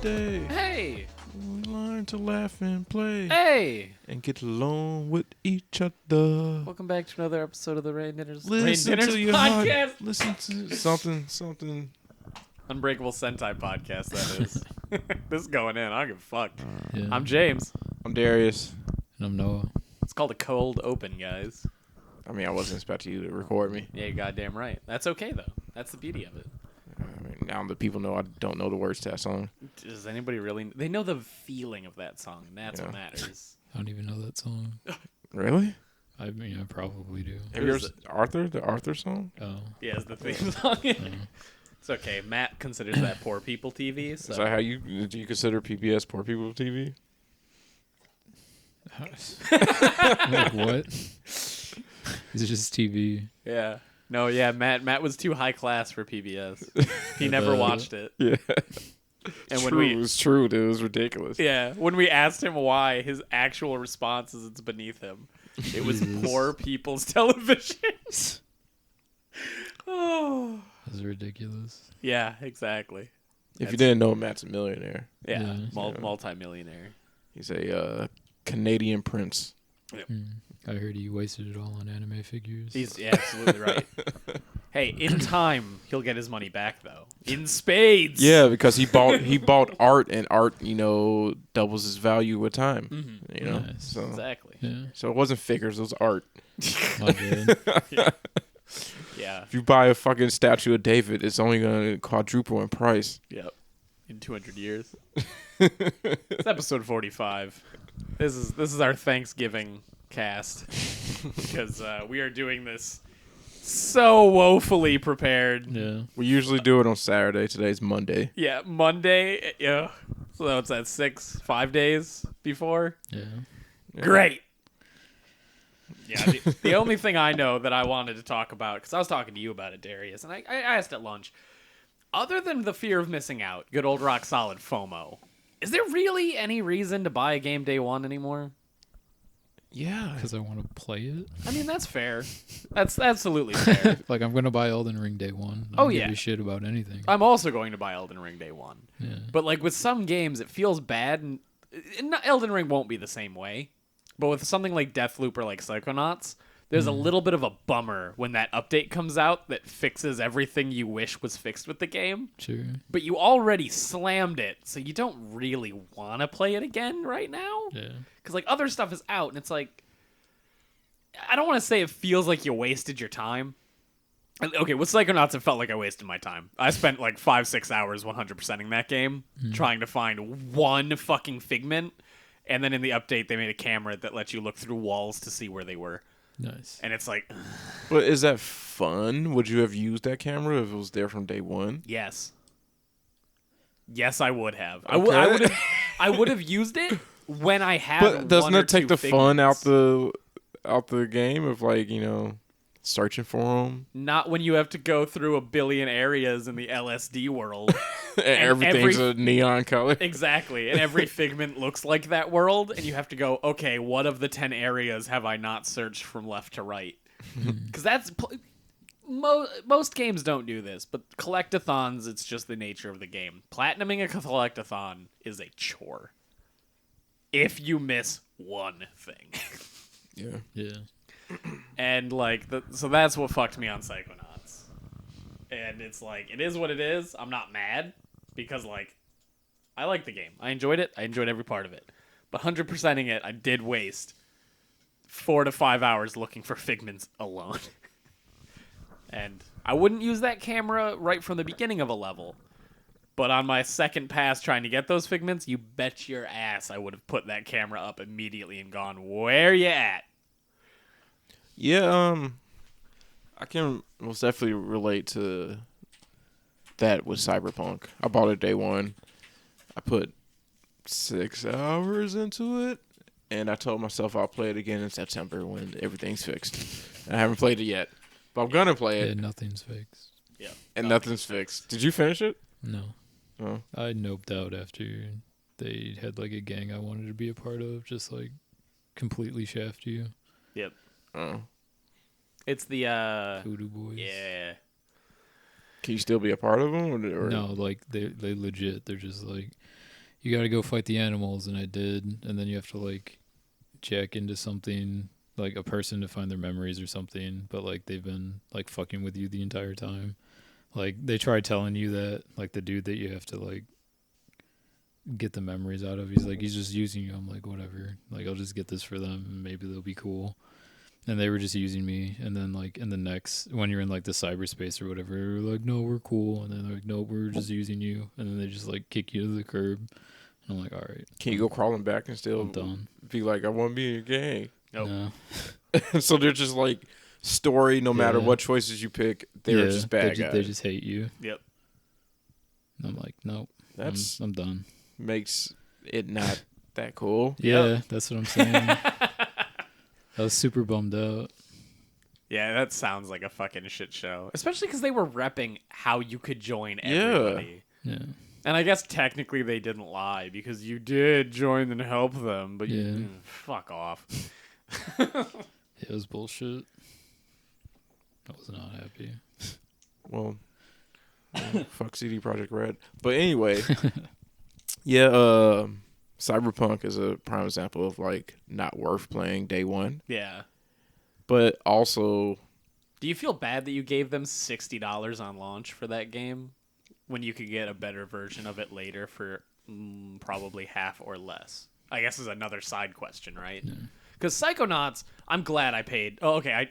day. Hey! We learn to laugh and play. Hey! And get along with each other. Welcome back to another episode of the Rain Dinners Listen to your podcast. heart. Listen to something. Unbreakable Sentai podcast, that is. This is going in. I don't give a fuck. Yeah. I'm James. I'm Darius. And I'm Noah. It's called a cold open, guys. I mean, I wasn't expecting you to record me. Yeah, you're goddamn right. That's okay, though. That's the beauty of it. I mean, now the people know I don't know the words to that song. Does anybody really... They know the feeling of that song, and that's what matters. I don't even know that song. Really? I mean, I probably do. Have you ever Arthur? The Arthur song? Oh. Yeah, it's the theme song. It's okay. Matt considers that poor people TV. So. Is that how do you consider PBS poor people TV? Like what? Is it just TV? Yeah. No, yeah, Matt was too high class for PBS. He never watched it. Yeah. And it was true, dude. It was ridiculous. Yeah, when we asked him why, his actual response is it's beneath him. It was poor people's television. Oh. That's ridiculous. Yeah, exactly. If you didn't know, Matt's a millionaire. Yeah, multi-millionaire. He's a Canadian prince. Yep. I heard he wasted it all on anime figures. He's absolutely right. Hey, in time, he'll get his money back, though. In spades. Yeah, because he bought art, and art, doubles its value with time. Mm-hmm. You know, Nice. so Exactly. Yeah. so it wasn't figures; it was art. My bad. Yeah. If you buy a fucking statue of David, it's only gonna quadruple in price. Yep. In 200 years. It's episode 45. This is our Thanksgiving cast because we are doing this so woefully prepared. Yeah. We usually do it on Saturday. Today's Monday. Yeah, Monday. Yeah. So it's at 5 days before. Yeah. Great. Yeah. The only thing I know that I wanted to talk about, because I was talking to you about it, Darius, and I asked at lunch, other than the fear of missing out, good old rock solid FOMO, is there really any reason to buy a game day one anymore? Yeah. Because I want to play it. I mean, that's fair. That's absolutely fair. Like, I'm going to buy Elden Ring day one. I Oh, don't yeah. give a shit about anything. I'm also going to buy Elden Ring day one. Yeah. But, like, with some games, it feels bad. And Elden Ring won't be the same way. But with something like Deathloop or like Psychonauts, there's a little bit of a bummer when that update comes out that fixes everything you wish was fixed with the game. Sure. But you already slammed it, so you don't really want to play it again right now. Yeah. Because, like, other stuff is out, and it's like... I don't want to say it feels like you wasted your time. Okay, with Psychonauts, it felt like I wasted my time. I spent, like, 5-6 hours 100%ing that game, trying to find one fucking figment, and then in the update, they made a camera that lets you look through walls to see where they were. Nice. And it's like... But is that fun? Would you have used that camera if it was there from day one? Yes. Yes, I would have. Okay. I would have used it when I had. But doesn't one or it take two the fun out figments. the game of, like, searching for them? Not when you have to go through a billion areas in the LSD world. And everything's a neon color. Exactly, and every figment looks like that world, and you have to go, okay, what of the 10 areas have I not searched from left to right? Because that's... most games don't do this, but collectathons, it's just the nature of the game. Platinuming a collectathon is a chore. If you miss one thing. Yeah. Yeah. And, like, so that's what fucked me on Psychonauts. And it's like, it is what it is. I'm not mad, because, like, I like the game. I enjoyed it. I enjoyed every part of it. But 100%ing it, I did waste 4 to 5 hours looking for figments alone. And I wouldn't use that camera right from the beginning of a level. But on my second pass trying to get those figments, you bet your ass I would have put that camera up immediately and gone, where you at? Yeah, I can most definitely relate to that with Cyberpunk. I bought it day one. I put 6 hours into it, and I told myself I'll play it again in September when everything's fixed. And I haven't played it yet, but I'm gonna play it. Yeah, nothing's fixed. Yeah. And nothing's fixed. Did you finish it? No. Oh. I noped out after they had, like, a gang I wanted to be a part of, just, like, completely shaft you. Yep. Oh. It's the, Voodoo Boys. yeah. Can you still be a part of them? Or No, like, they legit, they're just like, you got to go fight the animals, and I did, and then you have to like jack into something like a person to find their memories or something, but like they've been like fucking with you the entire time. Like they tried telling you that like the dude that you have to like get the memories out of, he's just using you. I'm like, whatever, like I'll just get this for them and maybe they'll be cool. And they were just using me. And then like in the next, when you're in like the cyberspace or whatever, they're like, no, we're cool. And then they're like, no, we're just using you. And then they just like kick you to the curb. And I'm like, all right, Can you go crawling back and still I'm done. be like, I want to be in your gang? Nope. No. So they're just like story. No matter Yeah. what choices you pick, they're just bad guys. They just hate you. Yep. And I'm like, nope. That's I'm done. makes it not that cool. Yeah, that's what I'm saying. I was super bummed out. Yeah, that sounds like a fucking shit show. Especially because they were repping how you could join Yeah. everybody. Yeah. And I guess technically they didn't lie because you did join and help them, but you fuck off. It was bullshit. I was not happy. Well, fuck CD Projekt Red. But anyway, yeah, Cyberpunk is a prime example of like not worth playing day one. Yeah. But also, Do you feel bad that you gave them $60 on launch for that game when you could get a better version of it later for probably half or less? I guess is another side question, right? Because Psychonauts, I'm glad I paid. Oh, okay. I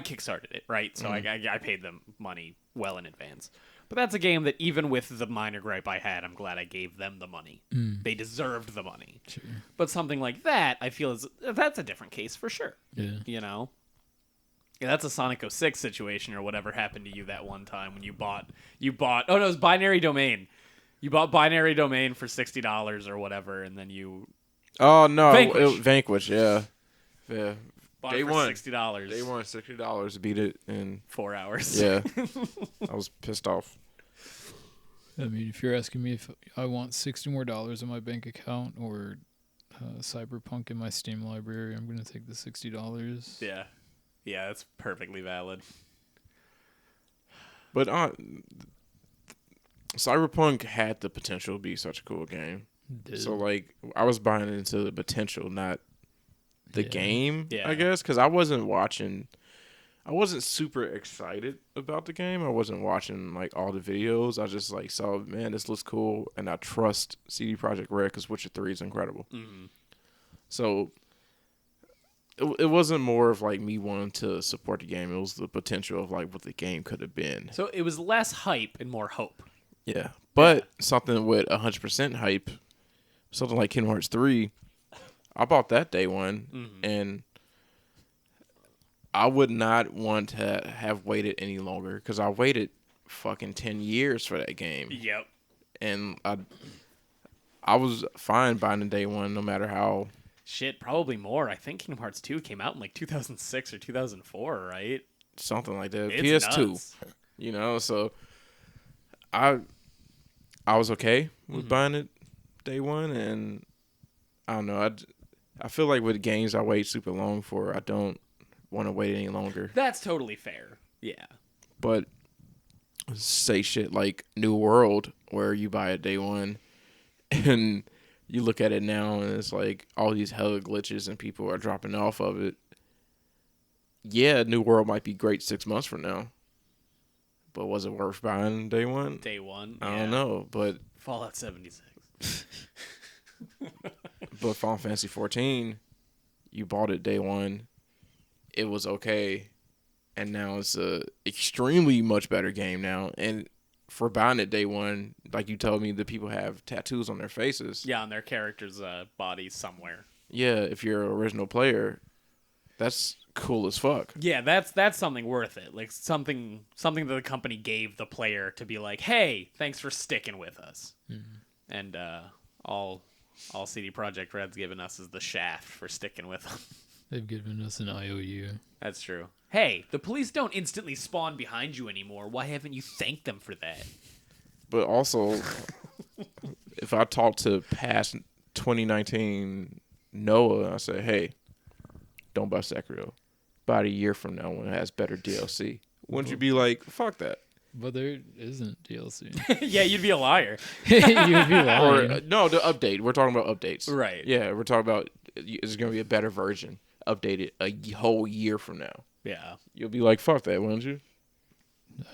kickstarted it, right? So I paid them money well in advance. But that's a game that even with the minor gripe I had, I'm glad I gave them the money. They deserved the money. Sure. But something like that, I feel that's a different case for sure. Yeah. You know? Yeah, that's a Sonic 06 situation or whatever happened to you that one time when you bought oh no, it was Binary Domain. You bought Binary Domain for $60 or whatever, and then you oh no, Vanquish. Vanquish, yeah. bought Day it for one. $60. They wanted $60 to beat it in 4 hours. yeah. I was pissed off. I mean, if you're asking me if I want $60 more in my bank account or Cyberpunk in my Steam library, I'm gonna take the $60. Yeah. Yeah, that's perfectly valid. But Cyberpunk had the potential to be such a cool game. So like I was buying into the potential, not the game, Yeah. I guess, because I wasn't super excited about the game. I wasn't watching like all the videos. I just like saw, man, this looks cool, and I trust CD Projekt Red because Witcher 3 is incredible. Mm-hmm. So it wasn't more of like me wanting to support the game. It was the potential of like what the game could have been. So it was less hype and more hope. Yeah, but something with 100% hype, something like Kingdom Hearts 3, I bought that day one, and I would not want to have waited any longer because I waited fucking 10 years for that game. Yep. And I was fine buying the day one no matter how. Shit, probably more. I think Kingdom Hearts 2 came out in like 2006 or 2004, right? Something like that. It's PS2, nuts. you know, so I was okay with buying it day one, and I don't know. I feel like with games I wait super long for, I don't want to wait any longer. That's totally fair. Yeah. But say shit like New World, where you buy it day one, and you look at it now, and it's like all these hella glitches, and people are dropping off of it. Yeah, New World might be great 6 months from now, but was it worth buying day one? Day one. I don't know, but Fallout 76. But Final Fantasy 14, you bought it day one. It was okay. And now it's a extremely much better game now. And for buying it day one, like you told me, the people have tattoos on their faces. Yeah, on their character's bodies somewhere. Yeah, if you're an original player, that's cool as fuck. Yeah, that's something worth it. Like something that the company gave the player to be like, hey, thanks for sticking with us. And all CD Projekt Red's given us is the shaft for sticking with them. They've given us an IOU. That's true. Hey, the police don't instantly spawn behind you anymore. Why haven't you thanked them for that? But also, if I talk to past 2019 Noah, I say, hey, don't buy Sekiro. Buy it a year from now when it has better DLC. Wouldn't you be like, fuck that? But there isn't DLC. Yeah, you'd be a liar. You'd be lying. Or no, the update. We're talking about updates. Right. Yeah, we're talking about it's going to be a better version, updated a whole year from now. Yeah. You'll be like, fuck that, won't you?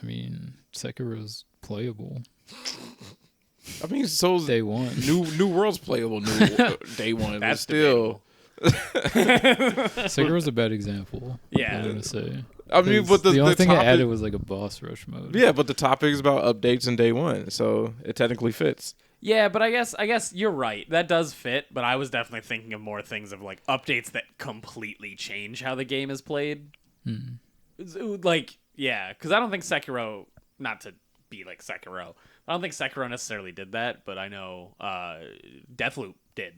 I mean, Sekiro's playable. I mean, so's Day one. New World's playable day one. That's but still. Sekiro's a bad example. Yeah. I'm gonna say. I mean, but the only thing I topic, added was like a boss rush mode. yeah, but the topic is about updates in day one, so it technically fits. Yeah, but I guess you're right. That does fit, but I was definitely thinking of more things of like updates that completely change how the game is played. Like, yeah, because I don't think Sekiro, not to be like Sekiro, I don't think Sekiro necessarily did that, but I know Deathloop did.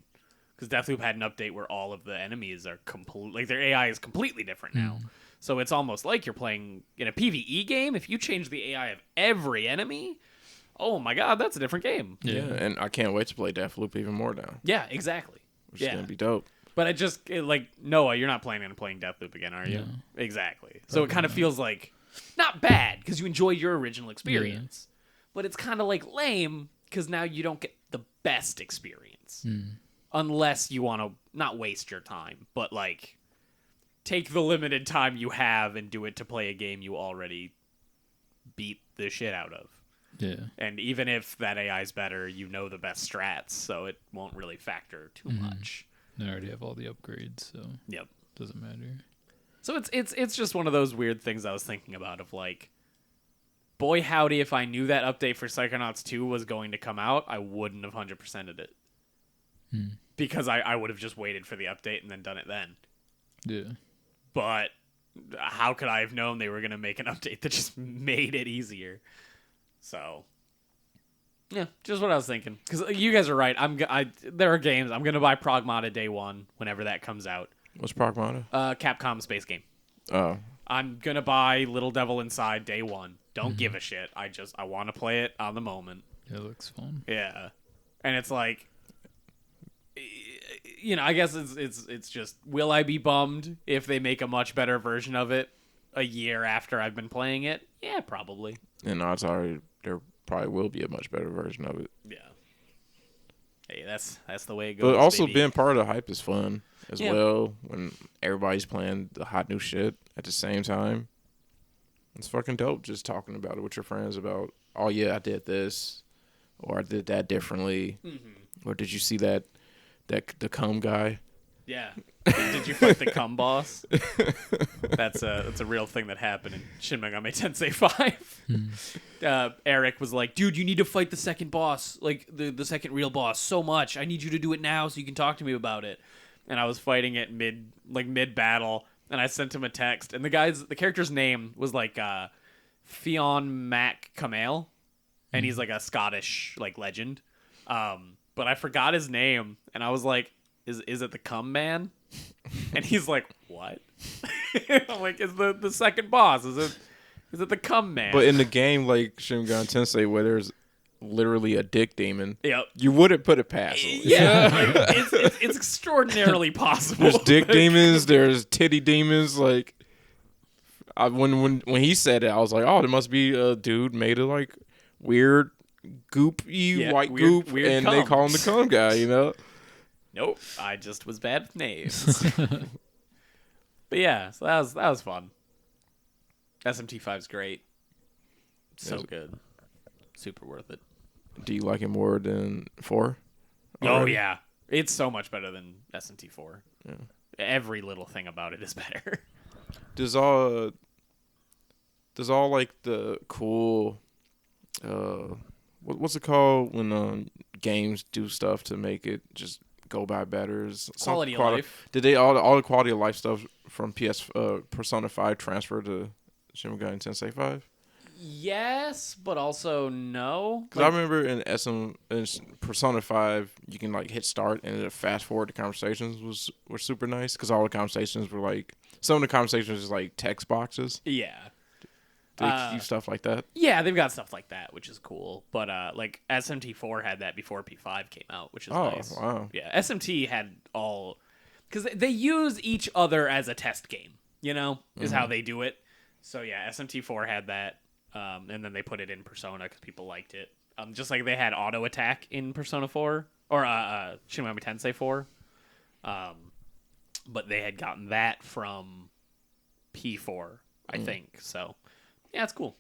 Because Deathloop had an update where all of the enemies are like their AI is completely different now. So it's almost like you're playing in a PvE game. If you change the AI of every enemy, oh my god, that's a different game. Yeah, and I can't wait to play Deathloop even more now. Yeah, exactly. Which is going to be dope. But like, Noah, you're not planning on playing Deathloop again, are you? No. Exactly. So it kind of feels like, not bad, because you enjoyed your original experience. But it's kind of like lame, because now you don't get the best experience. Unless you want to not waste your time, but like take the limited time you have and do it to play a game you already beat the shit out of. Yeah. And even if that AI is better, you know the best strats, so it won't really factor too much. I already have all the upgrades, so Yep. doesn't matter. So it's just one of those weird things I was thinking about of like, boy howdy, if I knew that update for Psychonauts 2 was going to come out, I wouldn't have 100%ed it. Because I would have just waited for the update and then done it then. Yeah. But how could I have known they were going to make an update that just made it easier? So, yeah, just what I was thinking. Because you guys are right. There are games. I'm going to buy Pragmata day one whenever that comes out. What's Pragmata? Capcom space game. Oh. I'm going to buy Little Devil Inside day one. Don't give a shit. I want to play it on the moment. It looks fun. Yeah. And it's like, you know, I guess it's just, will I be bummed if they make a much better version of it a year after I've been playing it? Yeah, probably. And odds are there probably will be a much better version of it. Yeah. Hey, that's the way it goes. But also baby. being part of the hype is fun as Yeah. well when everybody's playing the hot new shit at the same time. It's fucking dope just talking about it with your friends about, oh yeah, I did this or I did that differently. Or did you see that the cum guy? Yeah. Did you fight the cum boss? That's a real thing that happened in Shin Megami Tensei 5. Eric was like, dude, you need to fight the second boss, like the second real boss, so much. I need you to do it now so you can talk to me about it. And I was fighting it mid battle, and I sent him a text, and the character's name was like Fionn Mac Kamel, and he's like a Scottish like legend. But I forgot his name, and I was like, is it the cum man? And he's like, what? I'm like, is the second boss? Is it the cum man? But in the game like Shin Megami Tensei where there's literally a dick demon, yep. you wouldn't put it past him. Yeah, like, it's extraordinarily possible. There's dick demons, there's titty demons. Like, when he said it, I was like, oh, there must be a dude made of like weird goopy white weird goop, and they cum. call him the cum guy. You know? Nope, I just was bad with names. But yeah, so that was fun. SMT5's great. So good. Super worth it. Do you like it more than 4? Oh yeah. It's so much better than SMT4. Yeah. Every little thing about it is better. Does all like the cool what's it called when games do stuff to make it just go by better? Quality of life. Did they all the quality of life stuff from Persona 5 transfer to Shin Megami Tensei 5? Yes, but also no. Because I remember in Persona 5, you can like hit start and then fast forward the conversations were super nice because all the conversations were like, some of the conversations was like text boxes. Yeah. Do they do stuff like that? Yeah, they've got stuff like that, which is cool. But like SMT4 had that before P5 came out, which is nice. Oh, wow. Yeah, SMT had all, because they use each other as a test game. You know, is how they do it. So yeah, SMT4 had that. and then they put it in Persona because people liked it. Just like they had auto attack in Persona 4 or Shin Megami Tensei 4, but they had gotten that from P4, I think. So yeah, it's cool.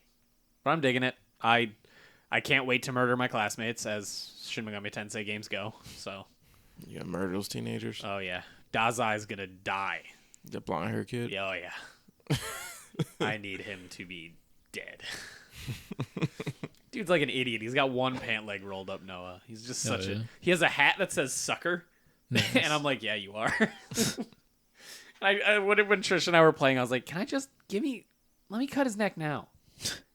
But I'm digging it. I can't wait to murder my classmates as Shin Megami Tensei games go. So You gotta murder those teenagers. oh yeah, Dazai's gonna die. The blonde hair kid. Yeah, oh yeah. I need him to be dead. Dude's like an idiot. He's got one pant leg rolled up, Noah. He's just such a... He has a hat that says sucker. Nice. And I'm like, yeah, you are. When Trish and I were playing, I was like, can I just... let me cut his neck now.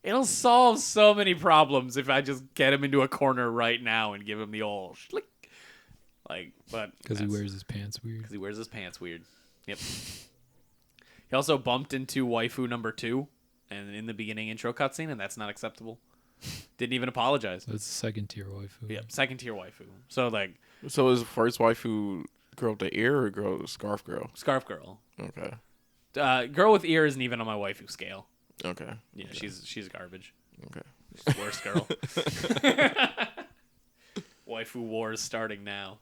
It'll solve so many problems if I just get him into a corner right now and give him the old schlick. Like, but... Because he wears his pants weird. Because he wears his pants weird. Yep. He also bumped into waifu number 2 and in the beginning intro cutscene, and that's not acceptable. Didn't even apologize. That's second tier waifu. Yep, second tier waifu. So like, so is first waifu girl with the ear or girl with scarf girl? Scarf girl. Okay. Girl with ear isn't even on my waifu scale. Okay. Yeah, okay. she's garbage. Okay. She's the worst girl. Waifu war is starting now.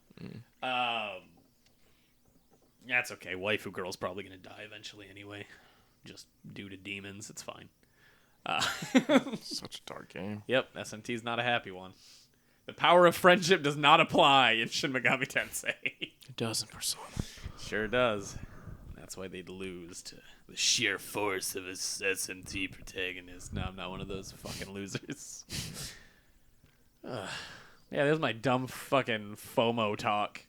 That's okay. Waifu girl's probably gonna die eventually anyway, just due to demons. It's fine. Such a dark game. Yep, SMT's not a happy one. The power of friendship does not apply in Shin Megami Tensei. It does in Persona. Sure does. That's why they'd lose to the sheer force of a SMT protagonist. No, I'm not one of those fucking losers. Yeah, there's my dumb fucking FOMO talk.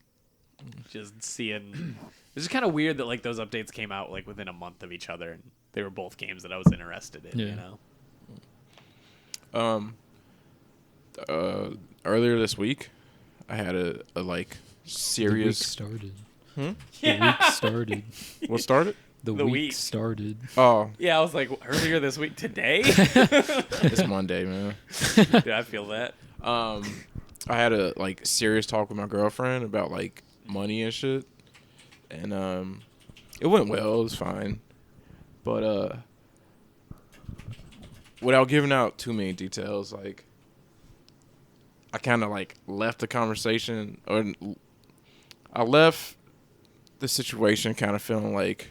Just seeing... It's just kind of weird that like those updates came out like within a month of each other, and they were both games that I was interested in. Yeah. You know. Earlier this week, I had a like serious. The week started. Yeah. The week started. What started? The The week week. started. Oh, Yeah, I was like earlier this week. Today? it's Monday, man. Dude, I feel that. I had a like serious talk with my girlfriend about like money and shit, and it went well. It was fine, but without giving out too many details, like I kind of like left the conversation, or I left the situation kind of feeling like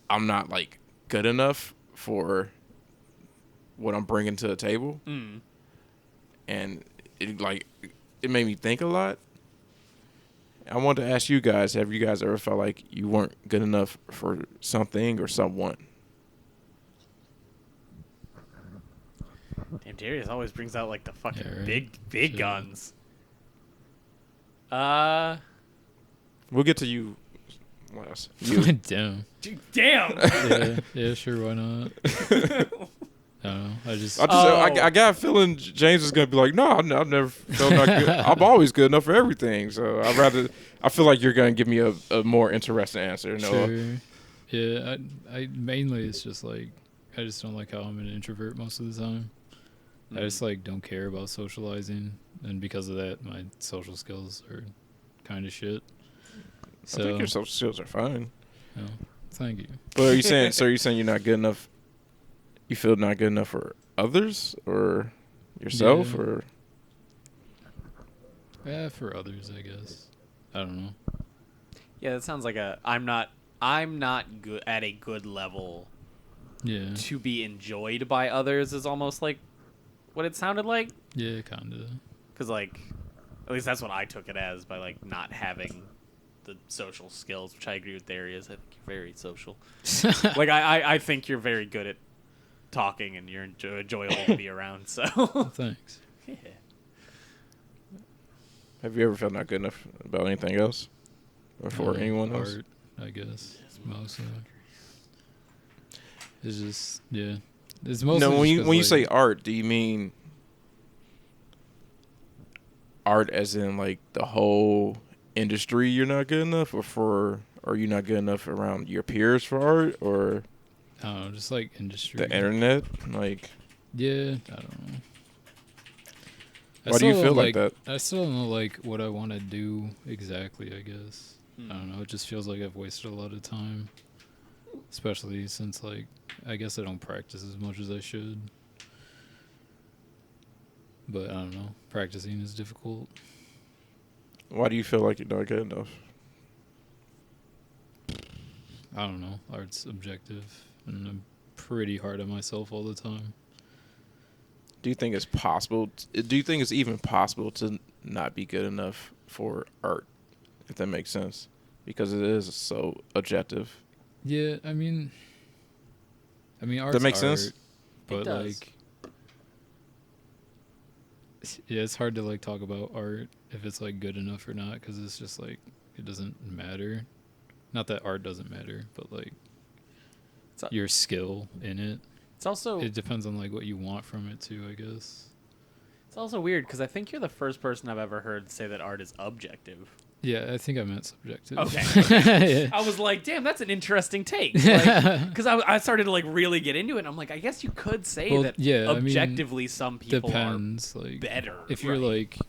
I'm not like good enough for what I'm bringing to the table. And it made me think a lot. I wanted to ask you guys, have you guys ever felt like you weren't good enough for something or someone? Damn, Darius always brings out like the fucking Yeah, right. big Shit. guns. We'll get to you last. You. Damn. Dude, damn. Yeah, sure, why not? I don't know. I got a feeling James is gonna be like, no, I've never felt not good. I'm always good enough for everything. So I feel like you're gonna give me a more interesting answer. Noah. Sure. Yeah, I mainly it's just like I just don't like how I'm an introvert most of the time. I just like don't care about socializing, and because of that, my social skills are kind of shit. So, I think your social skills are fine. no, thank you. But are you saying? So are you saying you're not good enough? You feel not good enough for others or yourself, Yeah. or Yeah, for others, I guess. I don't know. Yeah, that sounds like I'm not good at a good level Yeah. to be enjoyed by others is almost like what it sounded like. Yeah, kind of. Because like, at least that's what I took it as, by like not having the social skills, which I agree with Darius. I think you're very social. Like I think you're very good at talking, and you're enjoyable to be around. So Thanks. yeah. have you ever felt not good enough about anything else, or for anyone else? Art, I guess. Mostly. It's just yeah. It's mostly. No, when just you 'cause, when you like, say art, do you mean art as in like the whole industry you're not good enough, or are you not good enough around your peers for art, or I don't know, just like industry. the internet? Like, Yeah, I don't know. why do you feel like that? I still don't know like what I want to do exactly, I guess. I don't know. It just feels like I've wasted a lot of time, especially since like I guess I don't practice as much as I should. But I don't know. Practicing is difficult. Why do you feel like you're not good enough? I don't know. Art's objective, and I'm pretty hard on myself all the time. Do you think it's possible? Do you think it's even possible to not be good enough for art, if that makes sense? Because it is so objective. Yeah, I mean, art's That makes art, sense? but does. like, yeah, it's hard to like talk about art if it's like good enough or not, because it's just like it doesn't matter. Not that art doesn't matter, but like your skill in it. It's also It depends on like what you want from it too, I guess. it's also weird because I think you're the first person I've ever heard say that art is objective. Yeah, I think I meant subjective. Okay. Yeah. I was like, damn, that's an interesting take. Because I started to like really get into it. And I'm like, I guess you could say Well, that yeah, I mean, objectively some people Depends. are Like better. if you're right? like,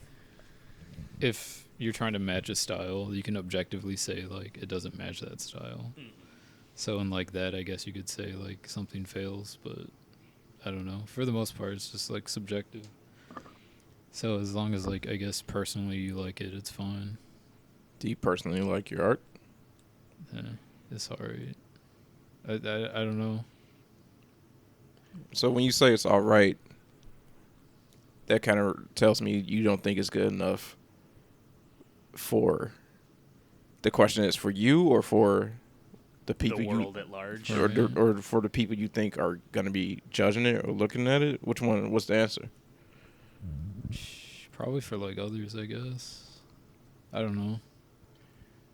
if you're trying to match a style, you can objectively say like it doesn't match that style. So in like that, I guess you could say like something fails, but I don't know. For the most part, it's just like subjective. So as long as like I guess personally you like it, it's fine. Do you personally like your art? Yeah, it's alright. I don't know. So when you say it's all right, that kind of tells me you don't think it's good enough for. The question is for you or for the people the world at large. Right. or for the people you think are gonna be judging it or looking at it. Which one? What's the answer? Probably for like others, I guess. I don't know.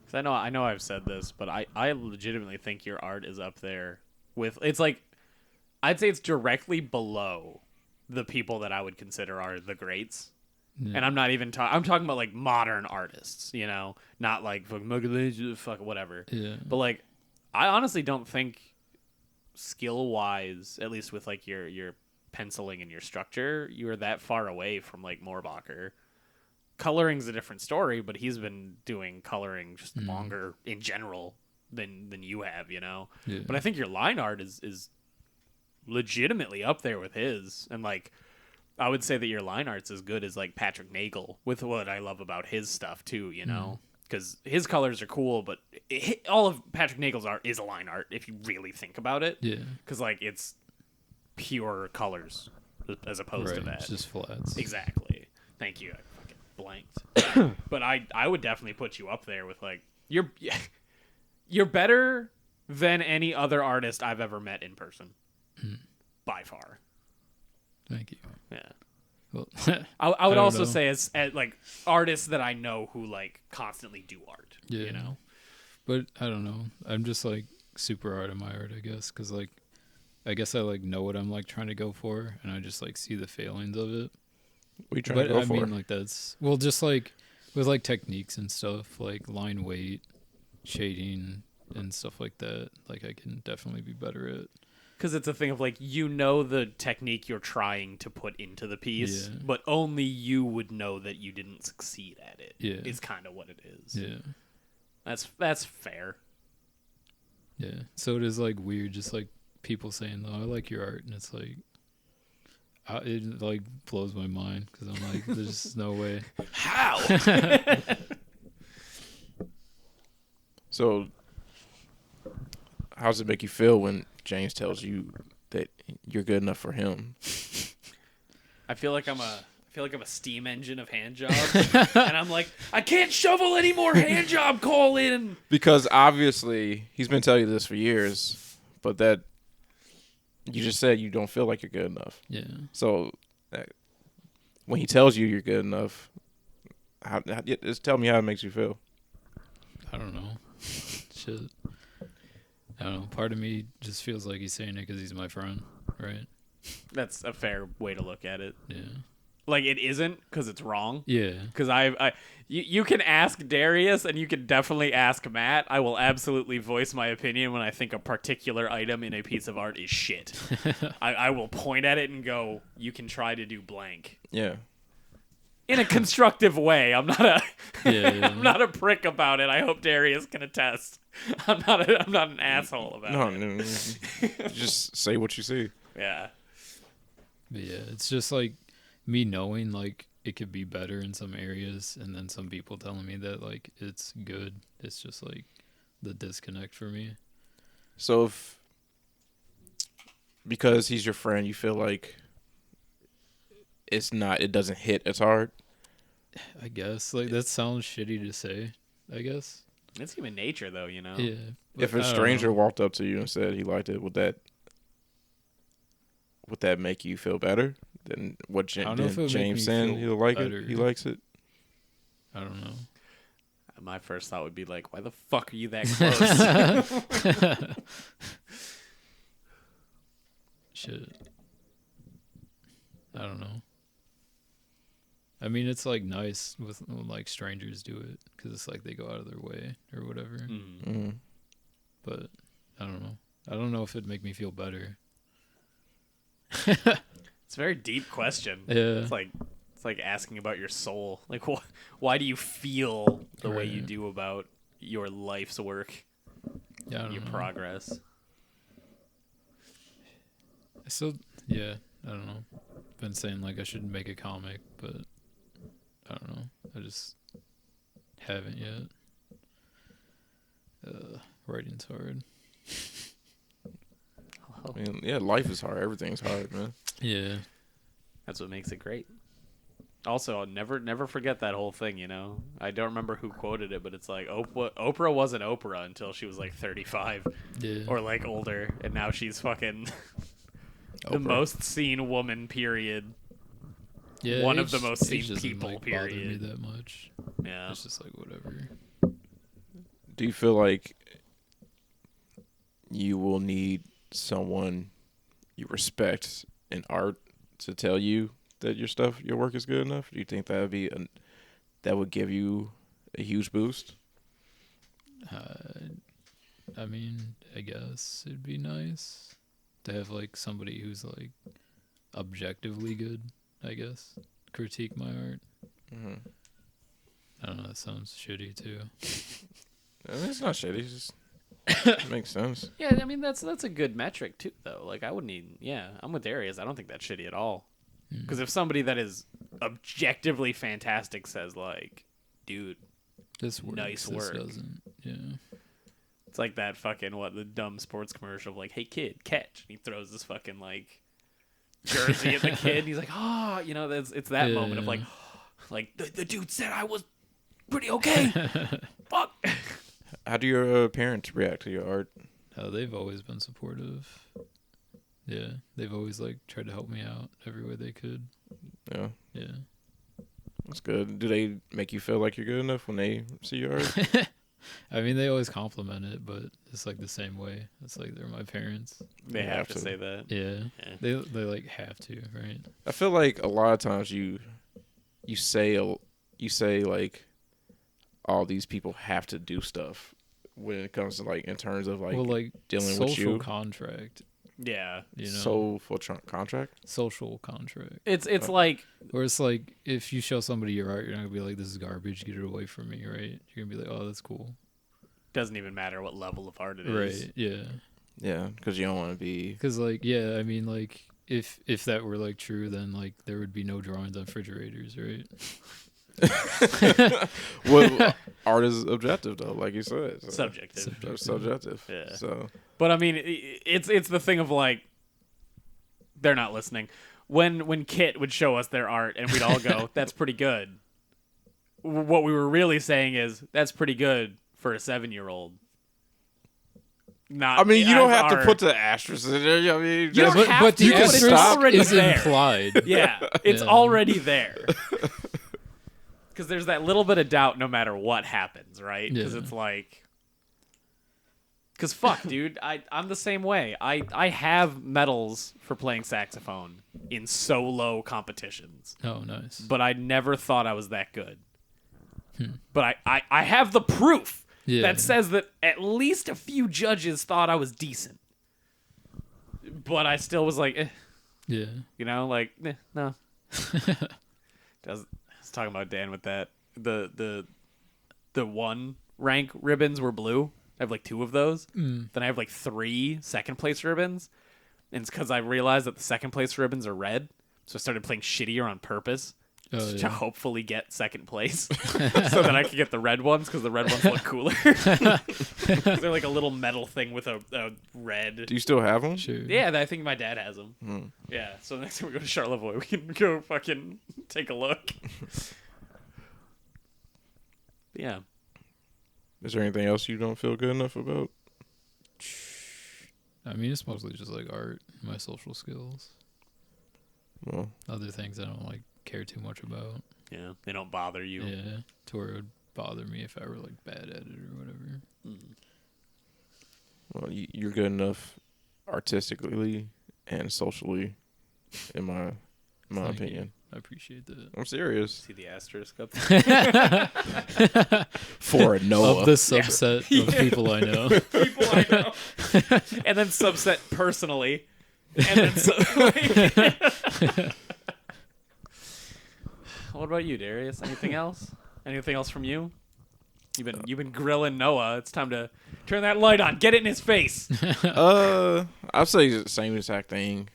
'Cause I know I've said this, but I legitimately think your art is up there with. It's like I'd say it's directly below the people that I would consider are the greats. Yeah. And I'm not even talking. I'm talking about like modern artists, you know, not like fucking Michelangelo, fuck whatever. Yeah. But like, I honestly don't think skill wise, at least with like your penciling and your structure, you are that far away from like Moorbacher. Coloring's a different story, but he's been doing coloring just longer in general than you have, you know. Yeah. But I think your line art is legitimately up there with his, and like I would say that your line art's as good as like Patrick Nagel with what I love about his stuff too, you know, because his colors are cool, but all of Patrick Nagel's art is a line art if you really think about it. Yeah. Because like it's pure colors as opposed to Right. that. It's just flats. Exactly. Thank you. I fucking blanked. But I would definitely put you up there with like you're better than any other artist I've ever met in person. By far. Thank you. Yeah. Well, I would don't also know. say as like artists that I know who like constantly do art. Yeah. You know. But I don't know. I'm just like super art in my art, I guess, because like I guess I like know what I'm like trying to go for, and I just like see the failings of it. What are you trying But to go I for? mean, like that's well, just like with like techniques and stuff, like line weight, shading, and stuff like that. Like I can definitely be better at. Because it's a thing of like, you know, the technique you're trying to put into the piece, Yeah. but only you would know that you didn't succeed at it. Yeah. Is kind of what it is. Yeah. That's fair. Yeah. So it is like weird, just like people saying, "Oh, I like your art," and it's like, it like blows my mind because I'm like, there's no way. How? So, how does it make you feel when James tells you that you're good enough for him? I feel like I'm a steam engine of hand jobs, and I'm like, I can't shovel any more hand job call in. Because obviously he's been telling you this for years, but that you just said you don't feel like you're good enough. Yeah. So when he tells you you're good enough, just tell me how it makes you feel. I don't know. Shit. I don't know. Part of me just feels like he's saying it because he's my friend, right? That's a fair way to look at it. Yeah. Like it isn't because it's wrong. Yeah. Because you can ask Darius and you can definitely ask Matt. I will absolutely voice my opinion when I think a particular item in a piece of art is shit. I will point at it and go, you can try to do blank. Yeah. in a constructive way. I'm not a Yeah. I'm not a prick about it. I hope Darius can attest. I'm not an asshole about No, it. no, just say what you see. Yeah. But yeah, it's just like me knowing like it could be better in some areas, and then some people telling me that like it's good. It's just like the disconnect for me. So if because he's your friend, you feel like it doesn't hit as hard. I guess like that sounds shitty to say. I guess. It's human nature, though, you know? Yeah. If but a I don't stranger know. walked up to you and said he liked it, would that make you feel better than what I don't know if it would make James me saying feel he'll like better. it? He likes it. I don't know. My first thought would be like, why the fuck are you that close? Shit. I don't know. I mean, it's like nice when like strangers do it because it's like they go out of their way or whatever. Mm-hmm. But I don't know. I don't know if it'd make me feel better. It's a very deep question. Yeah. It's like asking about your soul. Like, why do you feel the way you Right. do about your life's work, Yeah, I don't your know. progress? So yeah, I don't know. Been saying like I should make a comic, but I don't know. I just haven't yet. Writing's hard. I mean, yeah, life is hard. Everything's hard, man. Yeah. That's what makes it great. Also, I'll never forget that whole thing, you know? I don't remember who quoted it, but it's like Oprah wasn't Oprah until she was like 35 Yeah. or like older, and now she's fucking the Oprah. most seen woman, period. Yeah, one of the age- most seen age doesn't, people, like, bother me period. that much. Yeah. It's just like whatever. Do you feel like you will need someone you respect in art to tell you that your work is good enough? Do you think that would give you a huge boost? I mean, I guess it'd be nice to have like somebody who's like objectively good, I guess, critique my art. Mm-hmm. I don't know, that sounds shitty too. I mean, it's not shitty. It's just it makes sense. Yeah, I mean that's a good metric too, though. Like I wouldn't need. Yeah, I'm with Darius. I don't think that's shitty at all. Because if somebody that is objectively fantastic says like, "Dude, This works, Nice this work. doesn't. Yeah. it's like that fucking the dumb sports commercial of like, hey kid, catch," and he throws this fucking like jersey at the kid. And he's like, "Oh, you know, it's that Yeah. moment of like the dude said I was pretty okay." Fuck. How do your parents react to your art? They've always been supportive. Yeah, they've always like tried to help me out every way they could. Yeah, Yeah. that's good. Do they make you feel like you're good enough when they see your art? I mean, they always compliment it, but it's like the same way. It's like they're my parents. They You have have to to. say that. Yeah. Yeah. They like have to, right? I feel like a lot of times you say like all these people have to do stuff when it comes to like in terms of like well, like dealing with social you. Yeah. contract, you know, Soulful contract. social contract. It's like Or it's like if you show somebody your art, you're not gonna be like, "This is garbage. Get it away from me," right? You're gonna be like, "Oh, that's cool." doesn't even matter what level of art it is. Right? Yeah. Yeah, because you don't want to be. Because like, yeah, I mean, like if that were like true, then like there would be no drawings on refrigerators, right? Well, art is objective though, like you said. So Subjective. it's subjective. Yeah. So But I mean, it's the thing of like, they're not listening. When Kit would show us their art and we'd all go, "That's pretty good." What we were really saying is, "That's pretty good for a 7-year-old." Not. I mean, you don't as have to art. put the asterisk in there. I mean, You don't just, have to, the but it's asterisk already is there. implied. Yeah, it's Yeah. already there. Because there's that little bit of doubt no matter what happens, right? Because Yeah. it's like... Because fuck, dude, I'm the same way. I have medals for playing saxophone in solo competitions, Oh, nice. but I never thought I was that good. But I have the proof Yeah. that says that at least a few judges thought I was decent. But I still was like, Yeah. you know, like, no. talking about Dan with that. The one rank ribbons were blue. I have like 2 of those. Then I have like 3 second place ribbons. And it's because I realized that the second place ribbons are red. So I started playing shittier on purpose to hopefully get second place. So that I could get the red ones because the red ones look cooler. They're like a little metal thing with a red. Do you still have them? Sure. Yeah, I think my dad has them. Yeah, so next time we go to Charlevoix, we can go fucking take a look. Yeah. Is there anything else you don't feel good enough about? I mean, it's mostly just like art, my social skills. Well, Other things I don't like care too much about. Yeah, they don't bother you. Yeah, to where it would bother me if I were like bad at it or whatever. well, you're good enough artistically and socially, in my Thank opinion. I appreciate that. I'm serious. See the asterisk up there? For a Noah. Of the subset of people I know. People I know. And then subset personally. And then What about you, Darius? Anything else? Anything else from you? You've been grilling Noah. It's time to turn that light on. Get it in his face. I'd say the same exact thing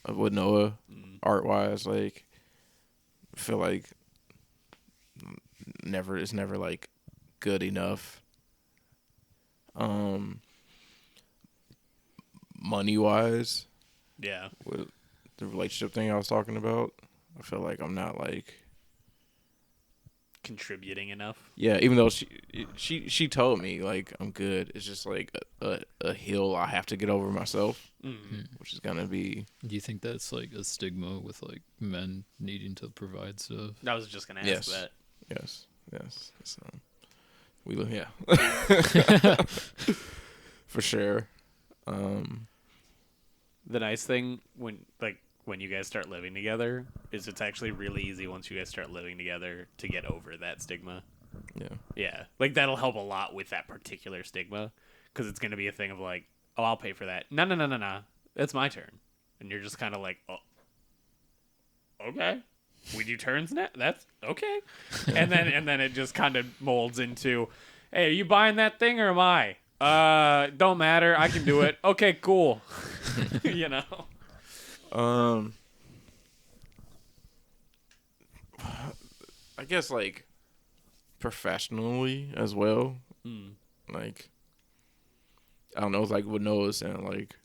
with Noah, art wise. Like, I feel like it's never like good enough. Money wise, Yeah. with the relationship thing I was talking about, I feel like I'm not like. Contributing enough. Yeah, even though she told me like I'm good, it's just like a hill I have to get over myself, which is gonna be. Do you think that's like a stigma with like men needing to provide stuff? I was just gonna ask that. Yes. So, we live, yeah, for sure. The nice thing when you guys start living together is it's actually really easy once you guys start living together to get over that stigma. Yeah. Yeah. Like that'll help a lot with that particular stigma because it's going to be a thing of like, oh, I'll pay for that. No. It's my turn. And you're just kind of like, oh, okay. We do turns now? That's okay. and then it just kind of molds into, hey, are you buying that thing or am I? Don't matter. I can do it. Okay, cool. You know? I guess like professionally as well. Like, I don't know, like what Noah was saying, like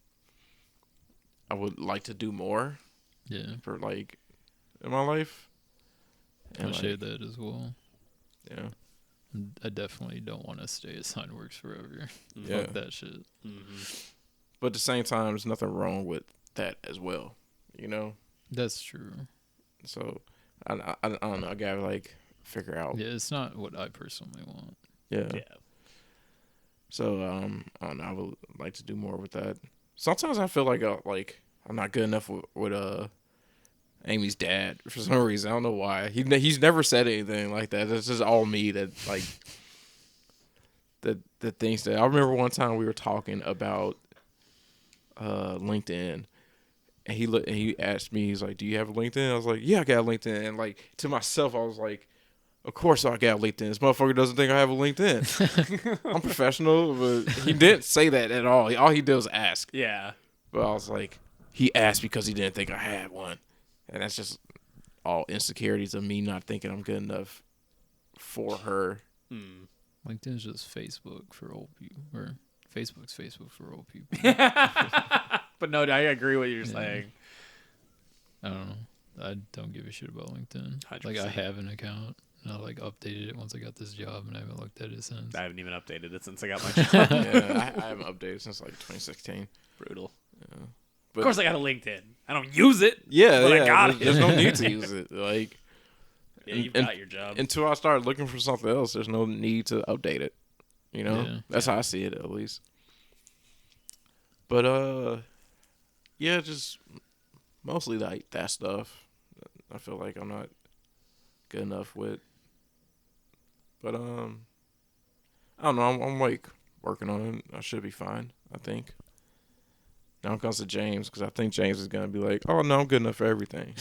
I would like to do more. Yeah. For like in my life. I share that as well. Yeah. I definitely don't want to stay at Signworks forever. Yeah. Fuck that shit. But at the same time, there's nothing wrong with that as well. You know? That's true. So, I don't know. I gotta, like, figure out. Yeah, it's not what I personally want. Yeah. So, I don't know. I would like to do more with that. Sometimes I feel like I'm not good enough with Amy's dad for some reason. I don't know why. He's never said anything like that. It's just all me that, like, the things that... I remember one time we were talking about LinkedIn. And he asked me, he's like, do you have a LinkedIn? I was like, yeah, I got a LinkedIn. And, like, to myself, I was like, of course I got a LinkedIn. This motherfucker doesn't think I have a LinkedIn. I'm professional, but he didn't say that at all. All he did was ask. Yeah. But I was like, he asked because he didn't think I had one. And that's just all insecurities of me not thinking I'm good enough for her. LinkedIn's just Facebook for old people. Or Facebook's Facebook for old people. But no, I agree with what you're saying. I don't know. I don't give a shit about LinkedIn. 100%. Like, I have an account, and I, like, updated it once I got this job, and I haven't looked at it since. I haven't even updated it since I got my job. Yeah, I haven't updated since like 2016. Brutal. Yeah. Of course I got a LinkedIn. I don't use it. Yeah, But yeah. I got There's no need to use it. Like, Yeah, you've got your job. until I start looking for something else, there's no need to update it. You know? Yeah. That's how I see it, at least. But, yeah, just mostly like that stuff. I feel like I'm not good enough with. But, I don't know. I'm like working on it. I should be fine, I think. Now it comes to James, because I think James is going to be like, oh, no, I'm good enough for everything.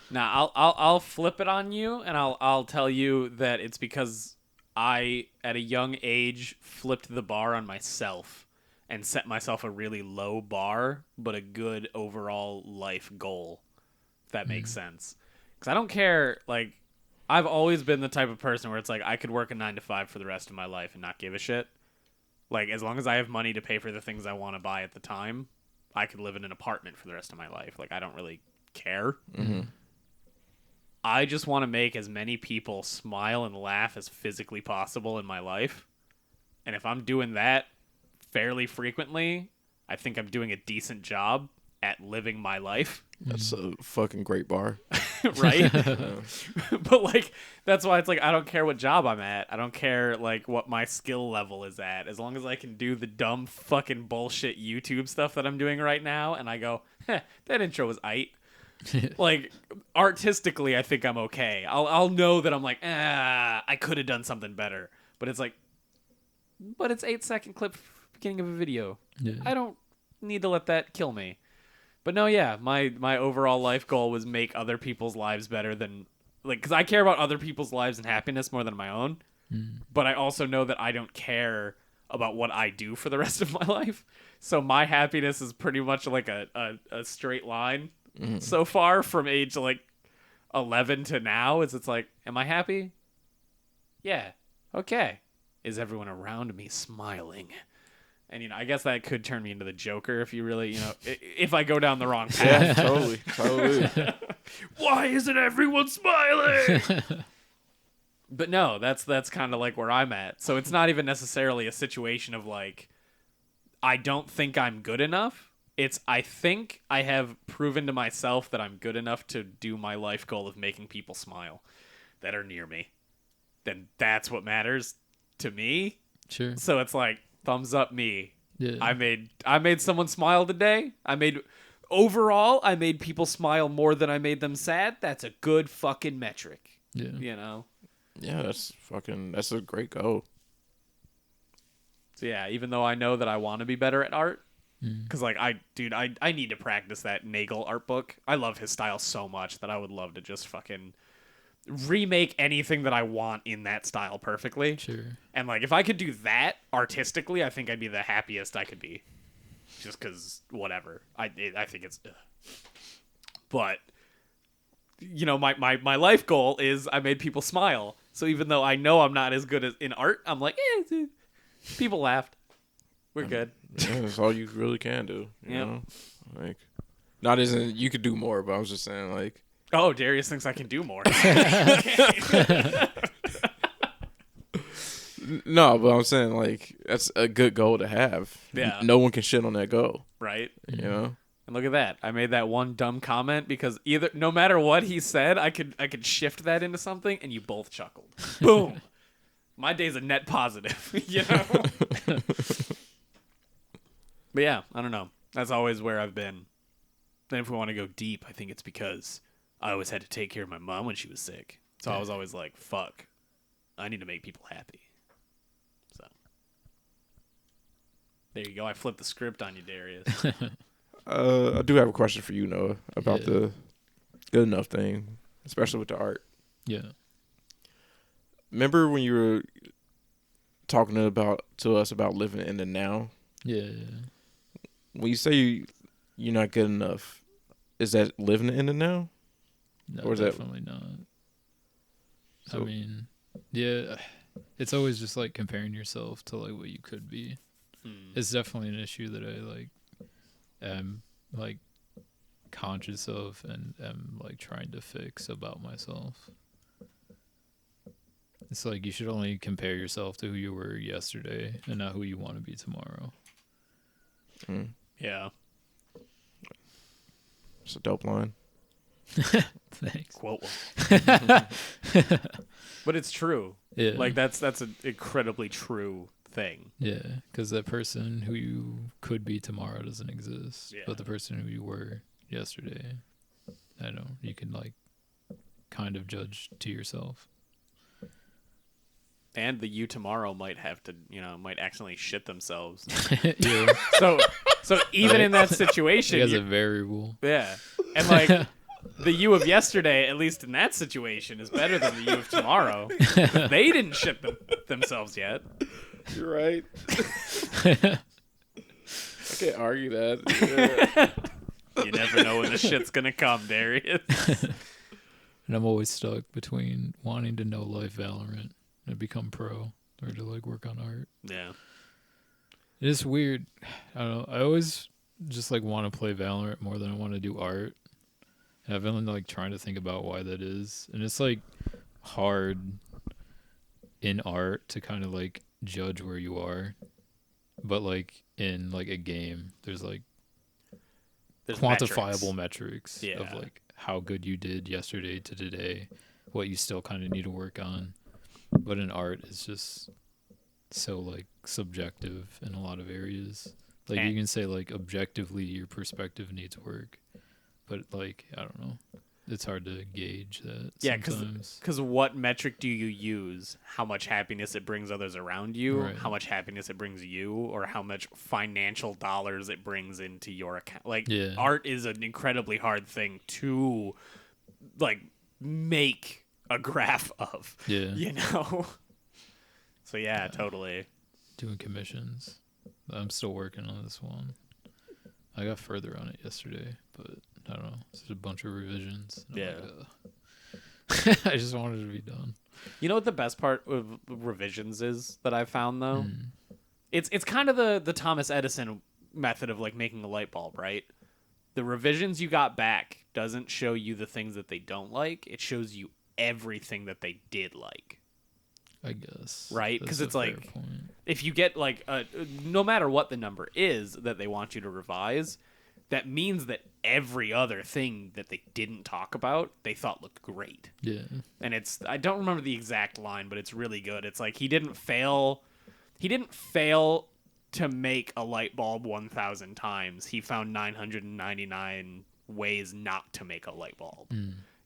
Now I'll flip it on you, and I'll tell you that it's because I at a young age flipped the bar on myself and set myself a really low bar, but a good overall life goal. If that makes sense. Because I don't care. Like, I've always been the type of person where it's like I could work a 9 to 5 for the rest of my life and not give a shit. Like, as long as I have money to pay for the things I want to buy at the time, I could live in an apartment for the rest of my life. Like, I don't really care. Mm-hmm. I just want to make as many people smile and laugh as physically possible in my life. And if I'm doing that fairly frequently, I think I'm doing a decent job at living my life. That's a fucking great bar. Right? But, like, that's why it's like, I don't care what job I'm at. I don't care, like, what my skill level is at. As long as I can do the dumb fucking bullshit YouTube stuff that I'm doing right now, and I go, that intro was aight. Like, artistically, I think I'm okay. I'll know that I'm like, I could have done something better. But it's like, but it's 8-second clip beginning of a video. Yeah. I don't need to let that kill me. But no, yeah, my overall life goal was make other people's lives better than, like, because I care about other people's lives and happiness more than my own. But I also know that I don't care about what I do for the rest of my life. So my happiness is pretty much like a straight line so far from age like 11 to now. It's like, am I happy? Yeah. Okay. Is everyone around me smiling? And, you know, I guess that could turn me into the Joker if you really, you know, if I go down the wrong path. Yeah, totally. Why isn't everyone smiling? But no, that's kind of like where I'm at. So it's not even necessarily a situation of like, I don't think I'm good enough. It's, I think I have proven to myself that I'm good enough to do my life goal of making people smile that are near me. Then that's what matters to me. Sure. So it's like, thumbs up me. Yeah. I made someone smile today. I made people smile more than I made them sad. That's a good fucking metric. Yeah. You know? Yeah, that's a great goal. So yeah, even though I know that I want to be better at art, because like I need to practice that Nagel art book. I love his style so much that I would love to just fucking remake anything that I want in that style perfectly. Sure. And like if I could do that artistically, I think I'd be the happiest I could be. Just because whatever. I think it's but you know, my life goal is I made people smile. So even though I know I'm not as good as in art, I'm like, people laughed. We're good. Yeah, that's all you really can do. You know? Like, not as in you could do more, but I was just saying, like, oh, Darius thinks I can do more. no, but I'm saying, like, that's a good goal to have. Yeah. No one can shit on that goal. Right? You know? And look at that. I made that one dumb comment because either no matter what he said, I could shift that into something and you both chuckled. Boom. My day's a net positive, you know? But yeah, I don't know. That's always where I've been. Then if we want to go deep, I think it's because I always had to take care of my mom when she was sick. So I was always like, fuck, I need to make people happy. So there you go. I flipped the script on you, Darius. I do have a question for you, Noah, about the good enough thing, especially with the art. Yeah. Remember when you were talking to us about living in the now? Yeah. When you say you're not good enough, is that living in the now? No, Or is that- definitely not. So- I mean, yeah, it's always just like comparing yourself to like what you could be. It's definitely an issue that I like am like conscious of and am like trying to fix about myself. It's like you should only compare yourself to who you were yesterday and not who you want to be tomorrow. Yeah. It's a dope line. Thanks. Quote one. But it's true. Yeah. Like that's an incredibly true thing. Yeah, because that person who you could be tomorrow doesn't exist. Yeah. But the person who you were yesterday, I know, you can like kind of judge to yourself. And the you tomorrow might have to, might accidentally shit themselves. Yeah. So even in that situation, He has a variable. yeah. And like the you of yesterday, at least in that situation, is better than the you of tomorrow. They didn't shit themselves yet. You're right. I can't argue that. Yeah. You never know when the shit's gonna come, Darius. And I'm always stuck between wanting to know life Valorant and become pro, or to like work on art. Yeah. It's weird. I don't know. I always just like want to play Valorant more than I want to do art. And I've been like trying to think about why that is. And it's like hard in art to kind of like judge where you are. But like in like a game, there's quantifiable metrics of like how good you did yesterday to today, what you still kind of need to work on. But in art, it's just so like subjective in a lot of areas. Like you can say like objectively your perspective needs work, but like I don't know, it's hard to gauge that. Yeah, sometimes. because what metric do you use? How much happiness it brings others around you, Right. how much happiness it brings you, or how much financial dollars it brings into your account. Like art is an incredibly hard thing to like make a graph of. Yeah. You know. So yeah, totally. Doing commissions. I'm still working on this one. I got further on it yesterday, but I don't know. It's just a bunch of revisions. Yeah. Like, I just wanted it to be done. You know what the best part of revisions is that I've found though? Mm. It's kind of the Thomas Edison method of like making a light bulb, right? The revisions you got back doesn't show you the things that they don't like. It shows you everything that they did like. I guess. Right? Because That's it's a fair like, point. if you get like, no matter what the number is that they want you to revise, that means that every other thing that they didn't talk about, they thought looked great. Yeah. And I don't remember the exact line, but it's really good. It's like he didn't fail to make a light bulb 1,000 times. He found 999 ways not to make a light bulb.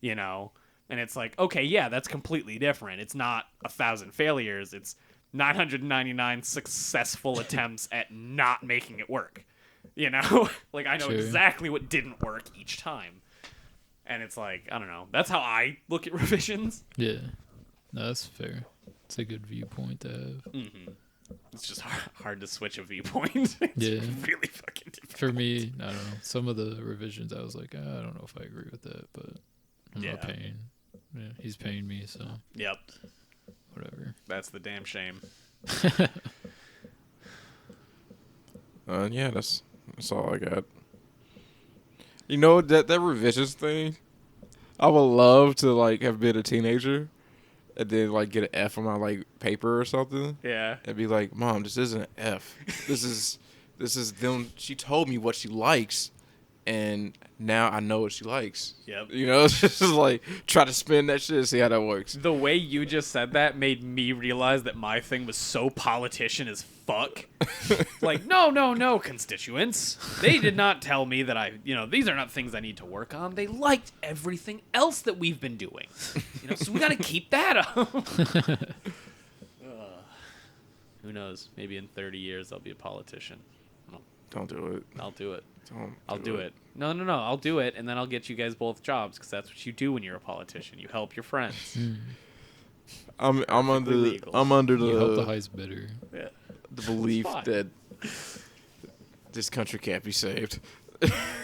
You know? And it's like, okay, yeah, that's completely different. It's not 1,000 failures. It's 999 successful attempts at not making it work. You know? Like, I know exactly what didn't work each time. And it's like, I don't know. That's how I look at revisions. Yeah. No, that's fair. It's a good viewpoint to have. Mm-hmm. It's just hard to switch a viewpoint. It's really fucking difficult. For me, I don't know. Some of the revisions, I was like, I don't know if I agree with that, but I'm not paying. Yeah, he's paying me, so. Yep. Whatever. That's the damn shame. Yeah, that's all I got. You know that revisions thing. I would love to like have been a teenager, and then like get an F on my like paper or something. Yeah. And be like, Mom, this isn't an F. This is them. She told me what she likes, and now I know what she likes. Yep. You know, it's just like try to spin that shit and see how that works. The way you just said that made me realize that my thing was so politician as fuck. Like, no, constituents. They did not tell me that these are not things I need to work on. They liked everything else that we've been doing. So we got to keep that up. Who knows? Maybe in 30 years I'll be a politician. Don't do it. I'll do it. I'll do it. No. I'll do it, and then I'll get you guys both jobs because that's what you do when you're a politician. You help your friends. I'm under the You help the highest bidder. Yeah. The belief that this country can't be saved,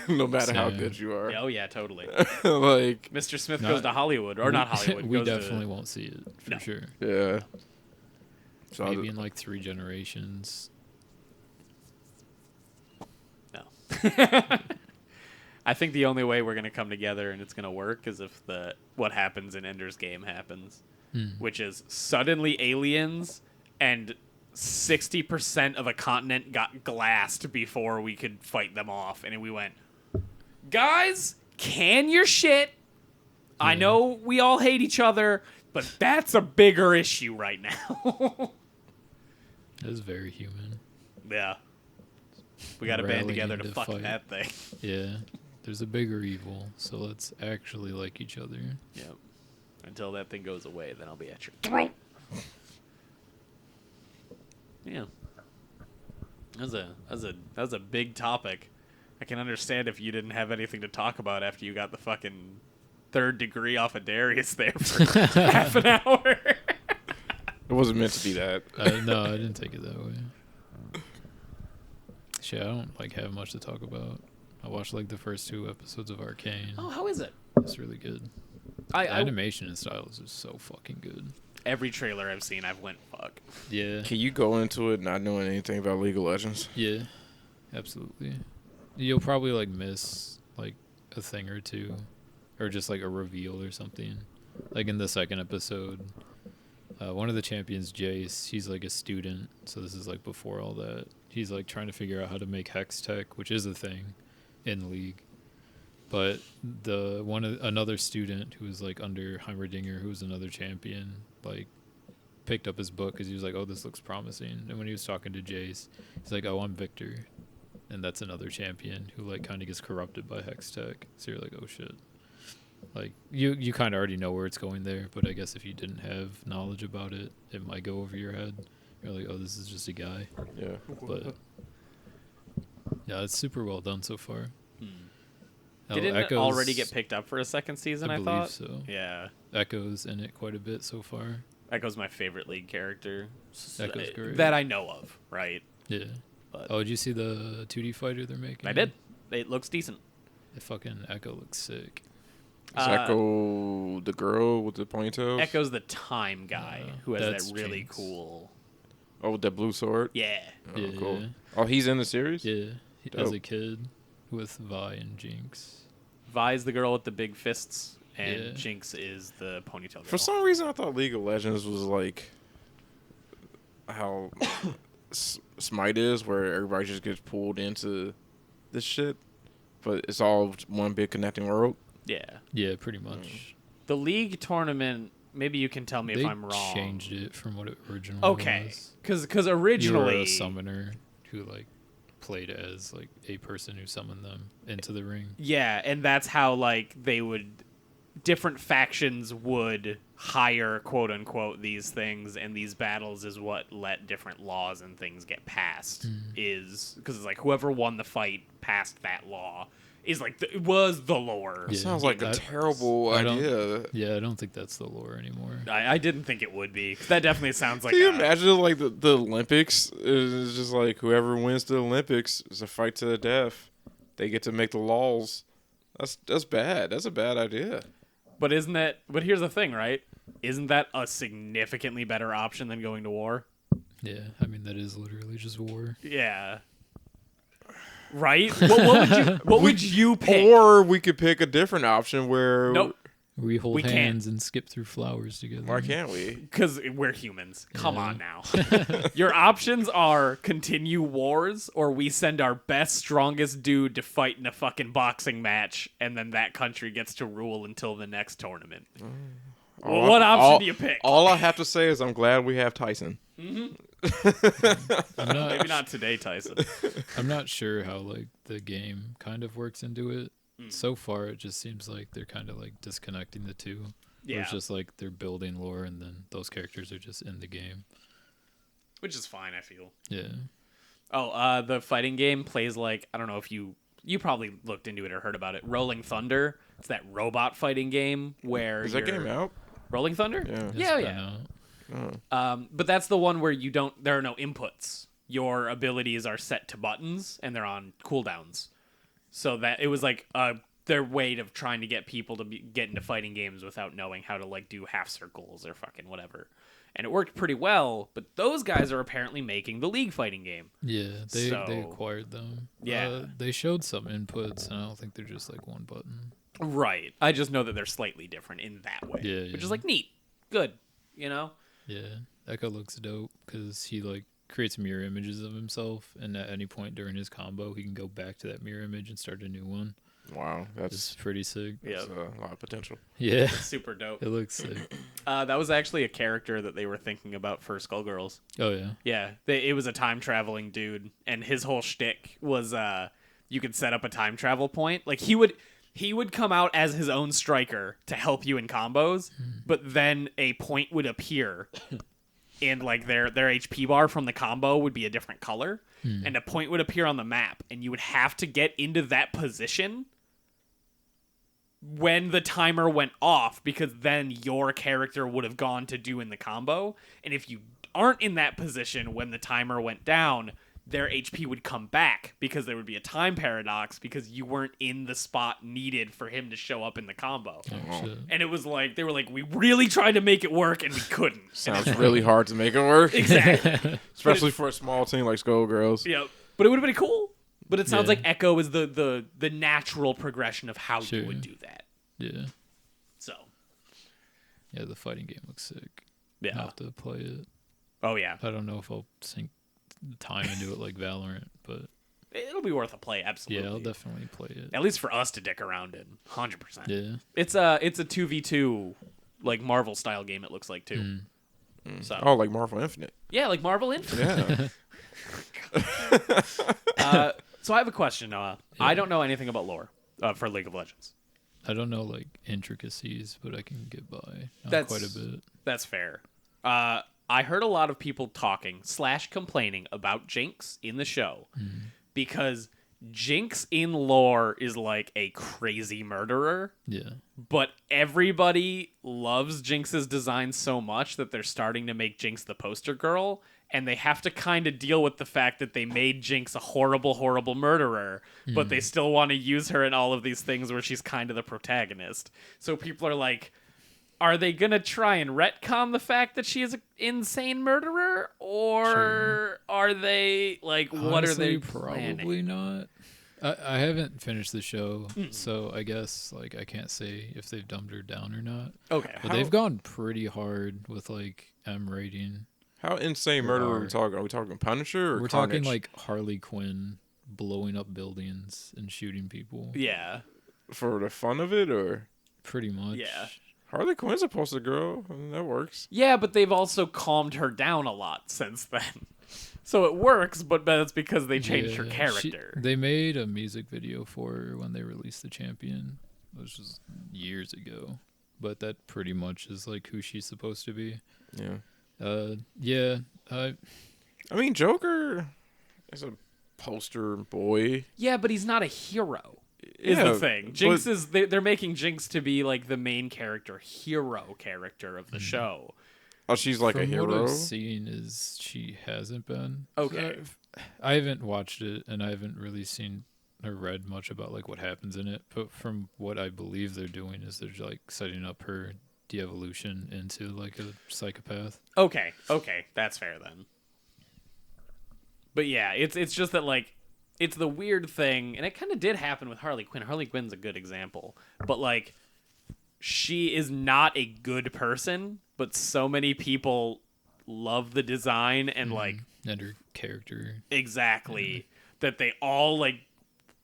no matter how good you are. Oh yeah, totally. Like Mr. Smith goes to Hollywood, or not Hollywood. We goes definitely won't see it for sure. Yeah. So maybe in like 3 generations. No. I think the only way we're gonna come together and it's gonna work is if what happens in Ender's Game happens, which is suddenly aliens and 60% of a continent got glassed before we could fight them off, and then we went, guys, can your shit. I know we all hate each other, but that's a bigger issue right now. That is very human. Yeah. We got to band Rallying together to to fuck fight. that thing. Yeah. There's a bigger evil, so let's actually like each other. Yep. Until that thing goes away, then I'll be at your throat. Yeah. That was a big topic. I can understand if you didn't have anything to talk about after you got the fucking 3rd degree off of Darius there for half an hour. It wasn't meant to be that. No, I didn't take it that way. Shit, I don't like have much to talk about. I watched like the first 2 episodes of Arcane. Oh, how is it? It's really good. The animation and styles is so fucking good. Every trailer I've seen, I've went fuck. Yeah. Can you go into it not knowing anything about League of Legends? Yeah, absolutely. You'll probably like miss like a thing or two, or just like a reveal or something. Like in the 2nd episode, one of the champions, Jace, he's like a student, so this is like before all that. He's like trying to figure out how to make hex tech, which is a thing in League. But another student who was like under Heimerdinger, who was another champion, like picked up his book because he was like, "Oh, this looks promising." And when he was talking to Jace, he's like, "Oh, I'm Victor," and that's another champion who like kind of gets corrupted by hex tech. So you're like, "Oh shit!" Like you kind of already know where it's going there, but I guess if you didn't have knowledge about it, it might go over your head. You're like, "Oh, this is just a guy." Yeah. But yeah, it's super well done so far. Didn't it already get picked up for a 2nd season, I believe thought? so. Yeah. Echo's in it quite a bit so far. Echo's my favorite League character. Echo's great. That I know of, right? Yeah. But Oh, did you see the 2D fighter they're making? I did. It looks decent. The fucking Echo looks sick. Is Echo the girl with the ponytails? Echo's the time guy who has that's that really Jinx. cool... Oh, with that blue sword? Yeah. Oh, Yeah. cool. Oh, he's in the series? Yeah. He Dope. as a kid with Vi and Jinx. Vi's the girl with the big fists, and Yeah. Jinx is the ponytail girl. For some reason, I thought League of Legends was like how Smite is, where everybody just gets pulled into this shit, but it's all one big connecting world. Yeah. Yeah, pretty much. The League tournament, maybe you can tell me They if I'm wrong. changed it from what it originally Okay. was. Because You were originally... a summoner who like played as like a person who summoned them into the ring. Yeah, and that's how like they would different factions would hire quote unquote these things, and these battles is what let different laws and things get passed. Is because it's like whoever won the fight passed that law is like was the lore. Yeah. Sounds like a terrible I don't- idea. Yeah, I don't think that's the lore anymore. I didn't think it would be. 'Cause that definitely sounds like Can you imagine like the Olympics is just like whoever wins the Olympics is a fight to the death. They get to make the laws. That's bad. That's a bad idea. But isn't that? But here's the thing, right? Isn't that a significantly better option than going to war? Yeah, I mean that is literally just war. Yeah. Right? What would you pick? Or we could pick a different option where Nope. We hold We can't. hands and skip through flowers together. Why can't we? Because we're humans. Come Yeah. on now. Your options are continue wars, or we send our best, strongest dude to fight in a fucking boxing match, and then that country gets to rule until the next tournament. Well, what option do you pick? All I have to say is I'm glad we have Tyson. I'm not, Maybe not today, Tyson. I'm not sure how like the game kind of works into it. So far, it just seems like they're kind of like disconnecting the two. Where Yeah. It's just like they're building lore, and then those characters are just in the game. Which is fine, I feel. Yeah. Oh, the fighting game plays like, I don't know if you probably looked into it or heard about it. Rolling Thunder. It's that robot fighting game where Is that game out? Rolling Thunder? Yeah. Yeah, It's yeah. been out. But that's the one where there are no inputs. Your abilities are set to buttons and they're on cooldowns. So that it was like their way of trying to get people to get into fighting games without knowing how to like do half circles or fucking whatever. And it worked pretty well, but those guys are apparently making the League fighting game. Yeah, they So- acquired them. Yeah. They showed some inputs, and I don't think they're just like one button. Right. I just know that they're slightly different in that way. Yeah, Which yeah. is like neat. Good. You know? Yeah, Echo looks dope because he like creates mirror images of himself, and at any point during his combo, he can go back to that mirror image and start a new one. Wow, It's that's pretty sick. Yeah. a lot of potential. Yeah, Super dope. it looks sick. That was actually a character that they were thinking about for Skullgirls. Oh yeah, Yeah, it was a time traveling dude, and his whole shtick was you could set up a time travel point. Like he would come out as his own striker to help you in combos, but then a point would appear and like their HP bar from the combo would be a different color, and a point would appear on the map, and you would have to get into that position when the timer went off, because then your character would have gone to do in the combo, and if you aren't in that position when the timer went down, their HP would come back because there would be a time paradox because you weren't in the spot needed for him to show up in the combo. Oh, shit. And it was like, they were like, we really tried to make it work and we couldn't. Sounds really hard to make it work. Exactly. Especially for a small team like Skullgirls. Yep. But it would have been cool. But it sounds Yeah. like Echo is the natural progression of how Sure. you would do that. Yeah. So, Yeah, the fighting game looks sick. yeah. I'll have to play it. Oh, yeah. I don't know if I'll sink time into it like Valorant, but It'll be worth a play, absolutely. yeah, I'll definitely play it. At least for us to dick around in. 100%. Yeah. It's a 2v2, like, Marvel-style game, it looks like, too. So, Oh, like Marvel Infinite. yeah, like Marvel Infinite. Yeah. So I have a question, Noah. Yeah. I don't know anything about lore for League of Legends. I don't know like intricacies, but I can get by. Not That's quite a bit. That's fair. I heard a lot of people talking / complaining about Jinx in the show because Jinx in lore is like a crazy murderer, Yeah. but everybody loves Jinx's design so much that they're starting to make Jinx the poster girl, and they have to kind of deal with the fact that they made Jinx a horrible, horrible murderer, but they still want to use her in all of these things where she's kind of the protagonist. So people are like, are they going to try and retcon the fact that she is an insane murderer? Or are they, like, what are they planning? Probably not. I haven't finished the show, so I guess like I can't say if they've dumbed her down or not. Okay. But they've gone pretty hard with like M rating. How insane murder are we talking? Are we talking Punisher or We're Carnage? talking like Harley Quinn blowing up buildings and shooting people. Yeah. For the fun of it, or Pretty much. Yeah. Harley Quinn's a poster girl. I mean, that works. Yeah, but they've also calmed her down a lot since then. So it works, but that's because they changed her Yeah, character. They made a music video for her when they released the champion, which was years ago. But that pretty much is like who she's supposed to be. Yeah. Yeah. I mean, Joker is a poster boy. Yeah, but he's not a hero. Is the thing. Jinx is they're making Jinx to be like the main hero character of the show. Oh, she's like From a hero. What I've seen is she hasn't been. Okay. I haven't watched it, and I haven't really seen or read much about like what happens in it. But from what I believe they're doing is they're like setting up her de-evolution into like a psychopath. Okay, that's fair then. But yeah, it's just that like it's the weird thing, and it kind of did happen with Harley Quinn. Harley Quinn's a good example, but like she is not a good person, but so many people love the design and like And her character. exactly that they all like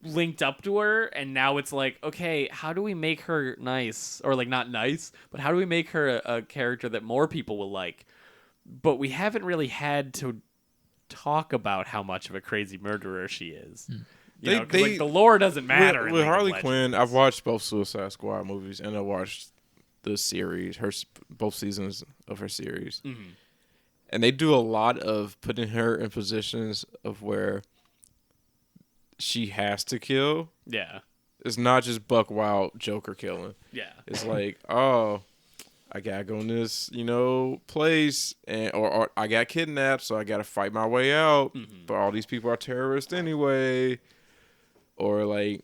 linked up to her, and now it's like, okay, how do we make her nice, or like not nice, but how do we make her a character that more people will like? But we haven't really had to talk about how much of a crazy murderer she is. You know, 'cause, like, the lore doesn't matter. With Harley Quinn, I've watched both Suicide Squad movies, and I watched the series, both seasons of her series. Mm-hmm. And they do a lot of putting her in positions of where she has to kill. Yeah. It's not just buck wild Joker killing. Yeah. It's like, oh, I gotta go in this, place, and or I got kidnapped, so I gotta fight my way out. Mm-hmm. But all these people are terrorists anyway. Or like,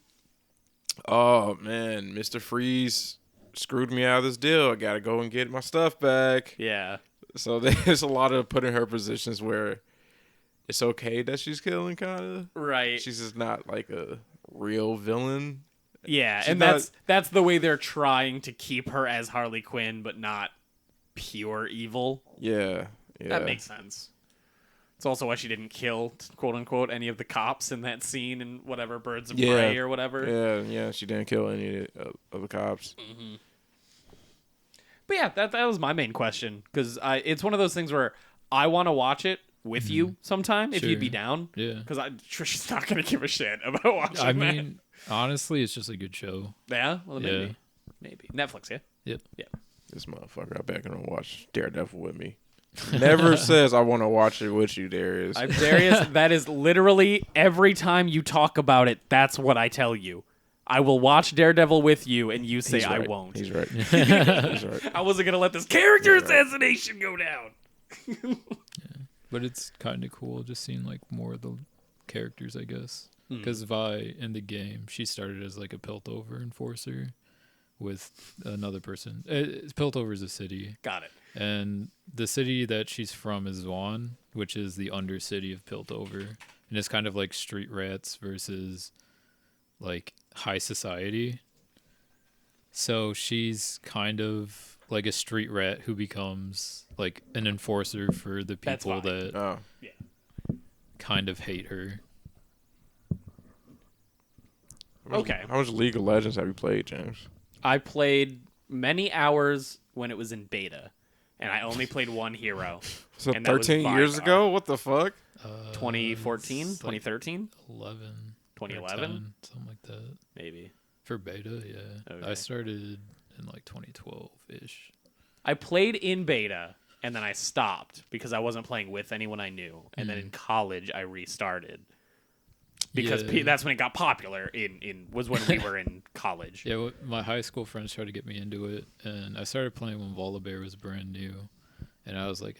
oh man, Mr. Freeze screwed me out of this deal. I gotta go and get my stuff back. Yeah. So there's a lot of putting her positions where it's okay that she's killing, kind of. Right. She's just not like a real villain. Yeah, She's and that's the way they're trying to keep her as Harley Quinn, but not pure evil. Yeah. That makes sense. It's also why she didn't kill, quote unquote, any of the cops in that scene in whatever Birds of Prey or whatever. Yeah. She didn't kill any of the cops. Mm-hmm. But yeah, that was my main question, because it's one of those things where I want to watch it with you sometime if you'd be down. Yeah. Because Trisha's not going to give a shit about watching I that. mean, honestly, it's just a good show. Yeah? Well, maybe. Yeah. Maybe. Netflix, yeah? Yep. Yeah. This motherfucker, I bet gonna watch Daredevil with me. Never says I want to watch it with you, Darius. Darius, that is literally every time you talk about it, that's what I tell you. I will watch Daredevil with you, and you say He's right. I won't. He's right. He's right. I wasn't going to let this character assassination go down. But it's kind of cool just seeing like more of the characters, I guess. Because Vi in the game, she started as like a Piltover enforcer with another person. Piltover is a city. Got it. And the city that she's from is Vaughn, which is the undercity of Piltover. And it's kind of like street rats versus like high society. So she's kind of like a street rat who becomes like an enforcer for the people that kind of hate her. Okay. How much League of Legends have you played, James? I played many hours when it was in beta, and I only played one hero. So and that was 13 years Vygar. ago? What the fuck? 2014? It's like 2013? 11. 2011? Something like that. Maybe. For beta, yeah. Okay. I started in like 2012-ish. I played in beta, and then I stopped because I wasn't playing with anyone I knew. And then in college, I restarted. Because Yeah. that's when it got popular. Was when we were in college. Yeah, my high school friends tried to get me into it, and I started playing when Volibear was brand new, and I was like,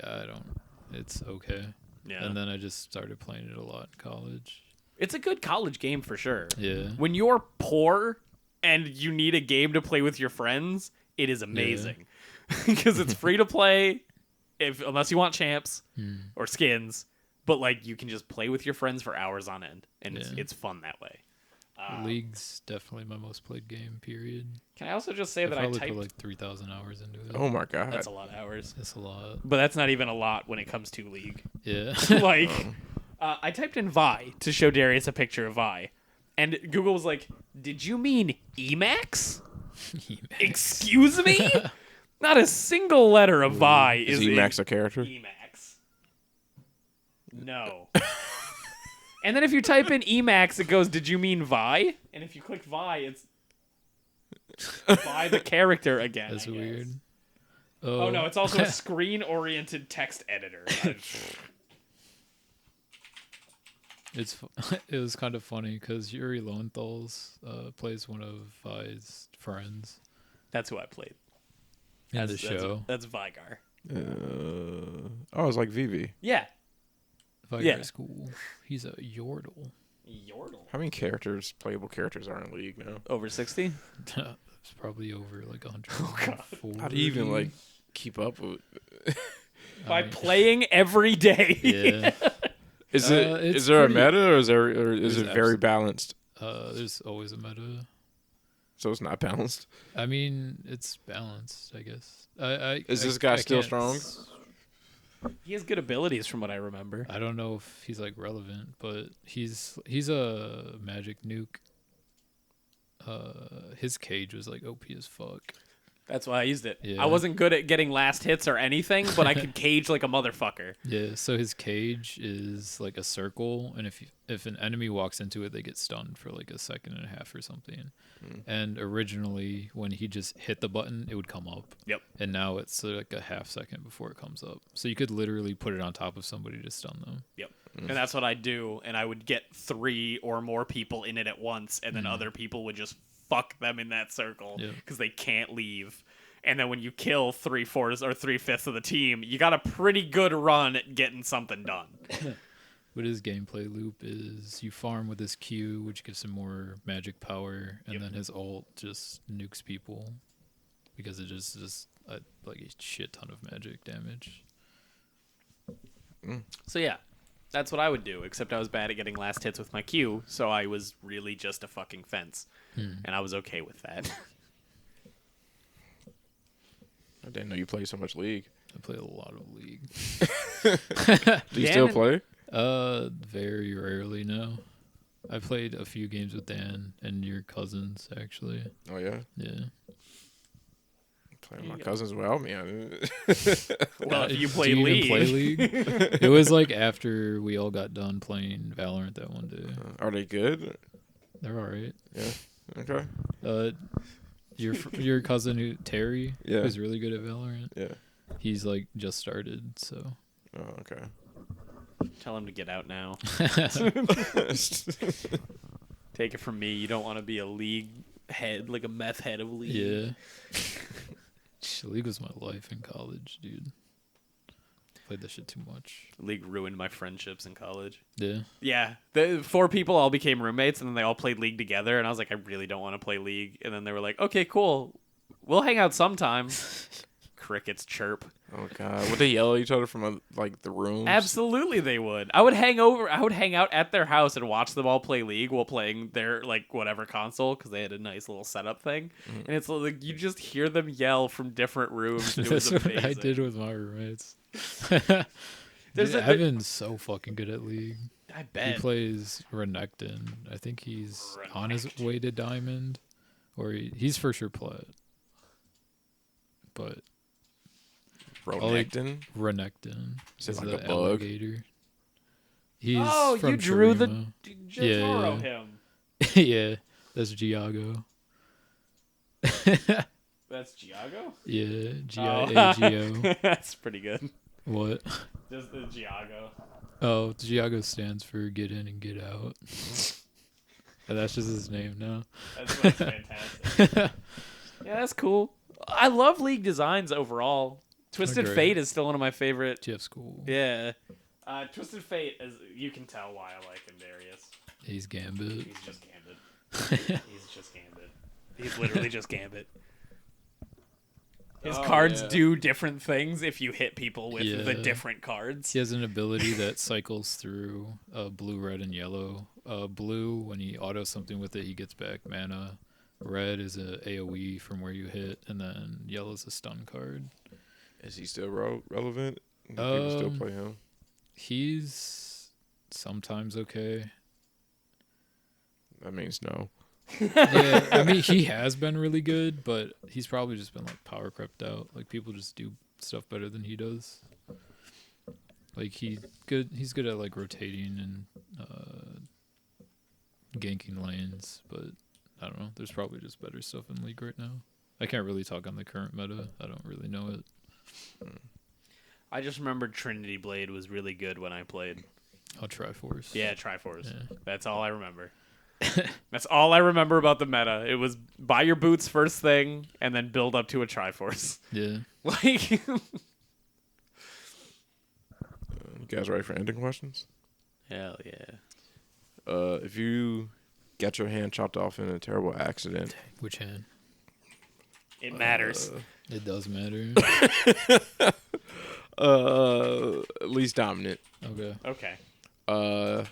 it's okay. Yeah. And then I just started playing it a lot in college. It's a good college game for sure. Yeah. When you're poor and you need a game to play with your friends, it is amazing. Because it's free to play unless you want champs or skins, but like you can just play with your friends for hours on end, and it's fun that way. League's definitely my most played game, period. Can I also just say that I probably typed... put like 3,000 hours into it. Oh my god. That's a lot of hours. That's a lot. But that's not even a lot when it comes to League. Yeah. Like, I typed in Vi to show Darius a picture of Vi, and Google was like, "Did you mean Emacs? Excuse me? Not a single letter of Vi Is is Emacs in a character? Emacs. No." And then if you type in Emacs, it goes, "Did you mean Vi?" And if you click Vi, it's Vi the character again. That's I guess. weird. Oh no, it's also a screen-oriented text editor. It was kind of funny because Yuri Lowenthal's plays one of Vi's friends That's who I played. in the show. That's Vygar. Oh, it's like Vivi. Yeah. Vigar's cool. He's a Yordle. Yordle. How many playable characters are in League now? Over 60? It's probably over like 100. Oh, God. How do you even like keep up with? By playing every day. Yeah. Is it's there pretty- a meta or is it There's very balanced? There's always a meta. So it's not balanced. I mean, it's balanced, I guess. Is this guy still can't strong? He has good abilities from what I remember. I don't know if he's like relevant, but he's a magic nuke. His cage was like OP as fuck. That's why I used it. Yeah. I wasn't good at getting last hits or anything, but I could cage like a motherfucker. Yeah, so his cage is like a circle, and if an enemy walks into it, they get stunned for like a second and a half or something. And originally, when he just hit the button, it would come up. Yep. And now it's like a half second before it comes up. So you could literally put it on top of somebody to stun them. Yep. And that's what I'd do, and I would get 3 or more people in it at once, and then other people would just fuck them in that circle because they can't leave. And then when you kill 3/4 or 3/5 of the team, you got a pretty good run at getting something done. But his gameplay loop is you farm with his Q, which gives him more magic power, and then his ult just nukes people because it just like a shit ton of magic damage. So yeah, that's what I would do, except I was bad at getting last hits with my Q, so I was really just a fucking fence. And I was okay with that. I didn't know you played so much League. I play a lot of League. Do you still play? Very rarely now. I played a few games with Dan and your cousins, actually. Oh yeah. Yeah. Playing my cousins without me. Well, if you Do play you League. even play League? It was like after we all got done playing Valorant that one day. Are they good? They're all right. Yeah. Okay. Your cousin Terry Yeah. who's really good at Valorant. Yeah. He's like just started, so. Oh, okay. Tell him to get out now. Take it from me. You don't want to be a league head, like a meth head of league. Yeah. League was my life in college, dude. Played that shit too much. League ruined my friendships in college. Yeah. Yeah. The 4 people all became roommates, and then they all played League together, and I was like, I really don't want to play League. And then they were like, okay, cool. We'll hang out sometime. Crickets chirp. Oh god, would they yell at each other from like the rooms? Absolutely, they would. I would hang out at their house and watch them all play League while playing their like whatever console because they had a nice little setup thing. Mm-hmm. And it's like you just hear them yell from different rooms. It was That's what amazing. I did with my roommates. There's Dude, a- Evan's so fucking good at League. I bet. He plays Renekton. I think he's on his way to Diamond, or he's for sure plat. But Renekton? Renekton Is it is like the a bug? alligator. He's Oh, from you drew Shurima. the Yeah. Jotaro him. Yeah, that's Giago. That's Giago? Yeah, Oh. Giago. That's pretty good. What? Just the Giago. Oh, Giago stands for get in and get out. And that's just his name now. That's fantastic. Yeah, that's cool. I love League designs overall. Twisted Agree. Fate is still one of my favorite. Jeff's cool. Yeah. Twisted Fate, is you can tell why I like him, Darius. He's Gambit. He's just Gambit. He's just Gambit. He's literally just Gambit. His cards do different things if you hit people with the Yeah. different cards. He has an ability that cycles through blue, red, and yellow. Blue, when he autos something with it, he gets back mana. Red is a AoE from where you hit, and then yellow is a stun card. Is he still relevant? Do people still play him? He's sometimes okay. That means no. Yeah, I mean he has been really good, but he's probably just been like power crept out. Like people just do stuff better than he does. Like he's good at like rotating and ganking lanes, but I don't know. There's probably just better stuff in League right now. I can't really talk on the current meta. I don't really know it. I just remembered Trinity Blade was really good when I played. I'll Triforce. Yeah, Triforce. Yeah. That's all I remember. That's all I remember about the meta. It was buy your boots first thing and then build up to a Triforce. Yeah. Like, You guys ready for ending questions? hell yeah. If you get your hand chopped off in a terrible accident, Which hand? It matters. It does matter. at least dominant. Okay. Okay.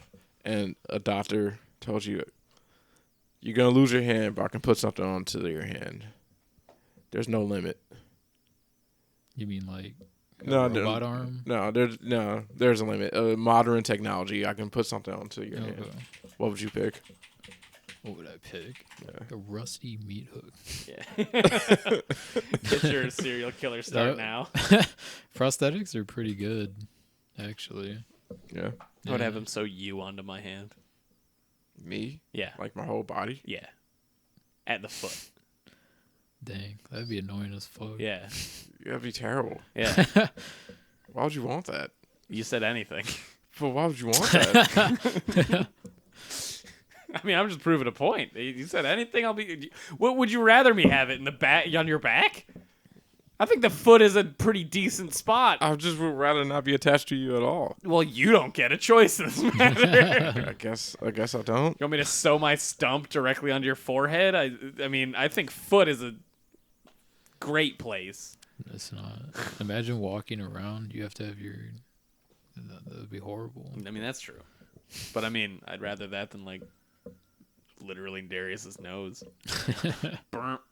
And a doctor told you you're gonna lose your hand, but I can put something onto your hand. There's no limit. You mean like a No, robot arm? There's a limit. Modern technology. I can put something onto your hand. Okay. What would you pick? What would I pick? Yeah. A rusty meat hook. Yeah. Get your serial killer start That- now. Prosthetics are pretty good, actually. Yeah. I would have him sew you onto my hand. Me? Yeah. Like my whole body? Yeah. At the foot. Dang, that'd be annoying as fuck. Yeah. That'd be terrible. Yeah. Why would you want that? You said anything. But why would you want that? I mean, I'm just proving a point. You said anything, I'll be. What would you rather me have it in the back on your back? I think the foot is a pretty decent spot. I just would rather not be attached to you at all. Well, you don't get a choice in this matter. I guess I don't. You want me to sew my stump directly onto your forehead? I mean, I think foot is a great place. It's not. Imagine walking around. You have to have your. That would be horrible. I mean, that's true. But I mean, I'd rather that than like literally Darius's nose. Burp.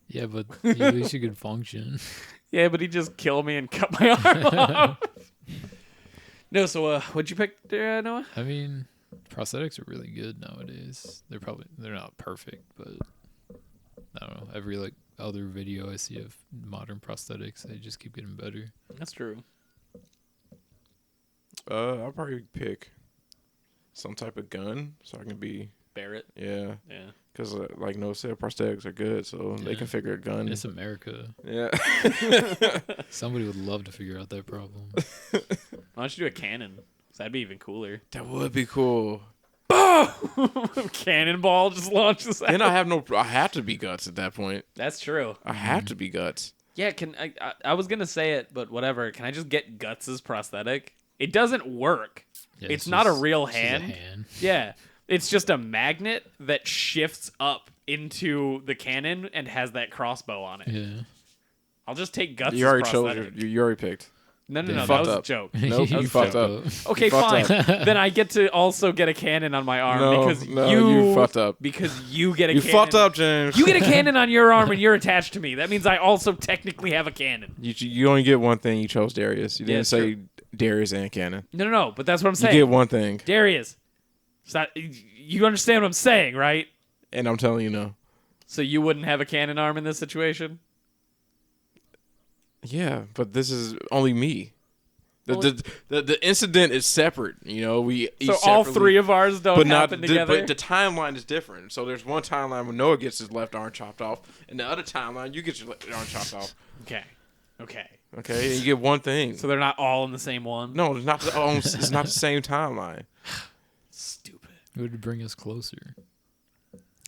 Yeah, but at least you could function. Yeah, but he just killed me and cut my arm off. No, so what'd you pick, Noah? I mean, prosthetics are really good nowadays. They're not perfect, but I don't know. Every like other video I see of modern prosthetics, they just keep getting better. That's true. I'll probably pick some type of gun so I can be Barrett. Yeah. Yeah. Because like no said prosthetics are good, so they can figure a gun. It's America. Yeah. Somebody would love to figure out that problem. Why don't you do a cannon? That'd be even cooler. That would be cool. Boom! Cannonball just launches out. Then I have to be guts at that point. That's true. I have to be guts. Yeah, I was gonna say it, but whatever. Can I just get Guts' prosthetic? It doesn't work. Yeah, it's not a real it's just hand. a hand. Yeah, it's just a magnet that shifts up into the cannon and has that crossbow on it. Yeah. I'll just take Guts' You already prosthetic. chose. You already picked. No, You that fucked was a up. joke. Nope, You you fucked up. Okay, You fine. fucked up. Then I get to also get a cannon on my arm because you fucked up. Because you get a You cannon. fucked up, James. You get a cannon on your arm and you're attached to me. That means I also technically have a cannon. You only get one thing. You chose Darius. You Yeah, didn't it's say Darius and Cannon. No, but that's what I'm You saying. get one thing, Darius, you understand what I'm saying, right? and I'm telling you no. So you wouldn't have a cannon arm in this situation? Yeah, but this is only me. The incident is separate. You know, we each So all separately- three of ours don't but not happen together? but the timeline is different. So there's one timeline where Noah gets his left arm chopped off, and the other timeline you get your left arm chopped off. Okay. Okay, and you get one thing. So they're not all in the same one? No, it's not. It's not the same timeline. Stupid. It would bring us closer.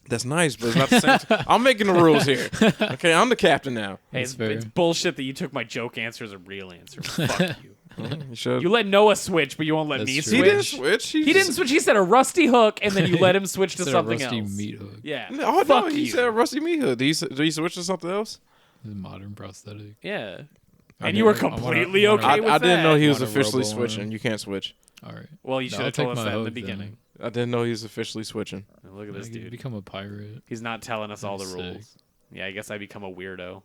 That's nice, but it's not the same. I'm making the rules here. Okay, I'm the captain now. Hey, That's fair. it's bullshit that you took my joke answer as a real answer. Fuck you. You should. You let Noah switch, but you won't let That's me true. He switch. didn't switch. He didn't switch. He said a rusty hook, and then you let him switch to Instead of something rusty else. meat hook. Yeah. Oh no, Fuck he you. said rusty meat hood. Did he switch to something else? It's a modern prosthetic. Yeah. I And you were didn't- completely I wanna- okay with I didn't that. know he was Want a officially robo switching. arm? You can't switch. All right. Well, you No, should I'll have told take us my that in the hook then. beginning. I didn't know he was officially switching. Look at this I could dude. become a pirate. He's not telling us all the Sick. rules. Yeah, I guess I become a weirdo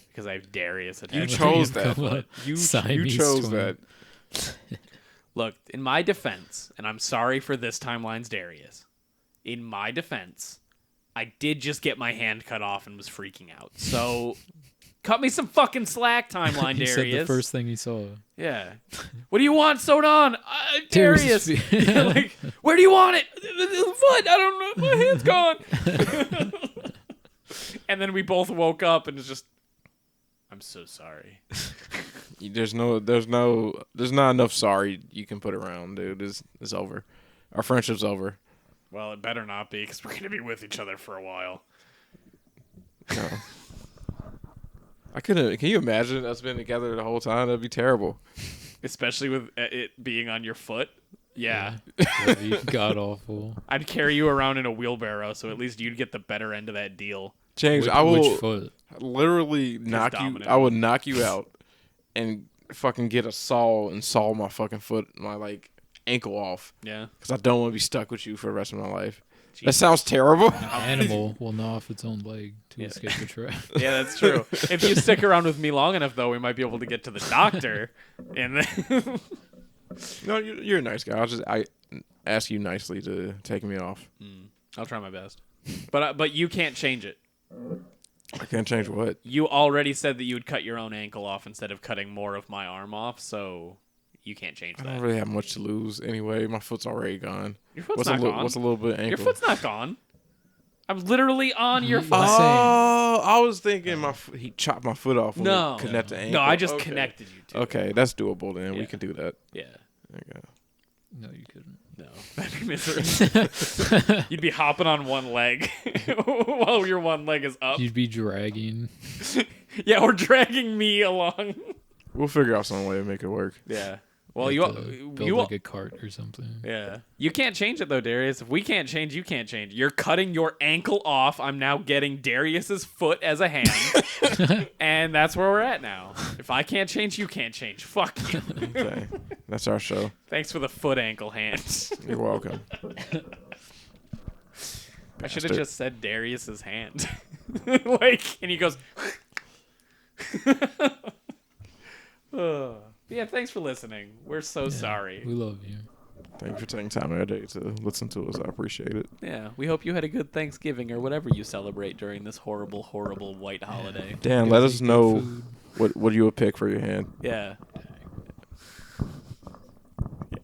because I have Darius You attached. chose Become that. a You Siamese chose twin. that. Look, in my defense, and I'm sorry for this timeline's Darius. In my defense, I did just get my hand cut off and was freaking out. So, cut me some fucking slack, timeline, He Darius. said the first thing he saw. Yeah. What do you want sewed on? Darius. Darius. Yeah, like, where do you want it? The foot. I don't know. My hand's gone. And then we both woke up and it's just, I'm so sorry. There's not enough sorry you can put around, dude. It's over. Our friendship's over. Well, it better not be because we're going to be with each other for a while. No. I couldn't. Can you imagine us being together the whole time? That'd be terrible. Especially with it being on your foot. Yeah. That'd be god awful. I'd carry you around in a wheelbarrow, so at least you'd get the better end of that deal. James, Which, I will which foot? literally knock you. dominant. I would knock you out and fucking get a saw and saw my fucking foot, my ankle off, Yeah. because I don't want to be stuck with you for the rest of my life. That Jesus. sounds terrible. An animal will gnaw off its own leg to Yeah. escape the trap. Yeah, that's true. If you stick around with me long enough, though, we might be able to get to the doctor. And then No, you're a nice guy. I ask you nicely to take me off. I'll try my best. But you can't change it. I can't change what. You already said that you would cut your own ankle off instead of cutting more of my arm off, so you can't change I that. don't really have much to lose anyway. My foot's already gone. Your foot's What's not a gone. What's a little bit of ankle? Your foot's not gone. I'm literally on your foot. Same. Oh, I was thinking he chopped my foot off. When No. we connect the ankle. No, I just Okay. connected you to it. Okay, that's doable then. Yeah. We can do that. Yeah. Okay. No, you couldn't. No. That'd be miserable. You'd be hopping on one leg while your one leg is up. You'd be dragging. Yeah, or dragging me along. We'll figure out some way to make it work. Yeah. Well, have to you build you like a cart or something. yeah. You can't change it though, Darius. If we can't change, you can't change. You're cutting your ankle off. I'm now getting Darius's foot as a hand. And that's where we're at now. If I can't change, you can't change. Fuck you. Okay, that's our show. Thanks for the foot ankle hands. You're welcome. I should have Bastard. just said Darius's hand. And he goes yeah, thanks for listening. We're so sorry. We love you. Thank you for taking time out of your day to listen to us. I appreciate it. Yeah, we hope you had a good Thanksgiving or whatever you celebrate during this horrible, horrible white holiday. Dan, Guys let eat us good know food. what you would pick for your hand. Yeah.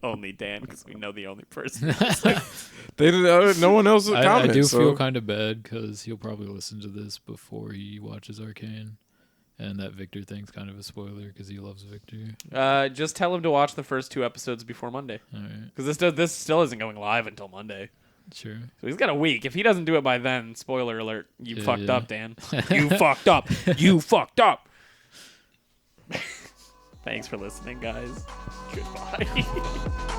only Dan, because we know the only person. No one else I commented. do so. feel kind of bad because he'll probably listen to this before he watches Arcane. And that Victor thing's kind of a spoiler because he loves Victor. Just tell him to watch the first 2 episodes before Monday. All right. Because this still isn't going live until Monday. Sure. So he's got a week. If he doesn't do it by then, spoiler alert, you Yeah, fucked yeah. up, Dan. You fucked up. You fucked up. Thanks for listening, guys. Goodbye.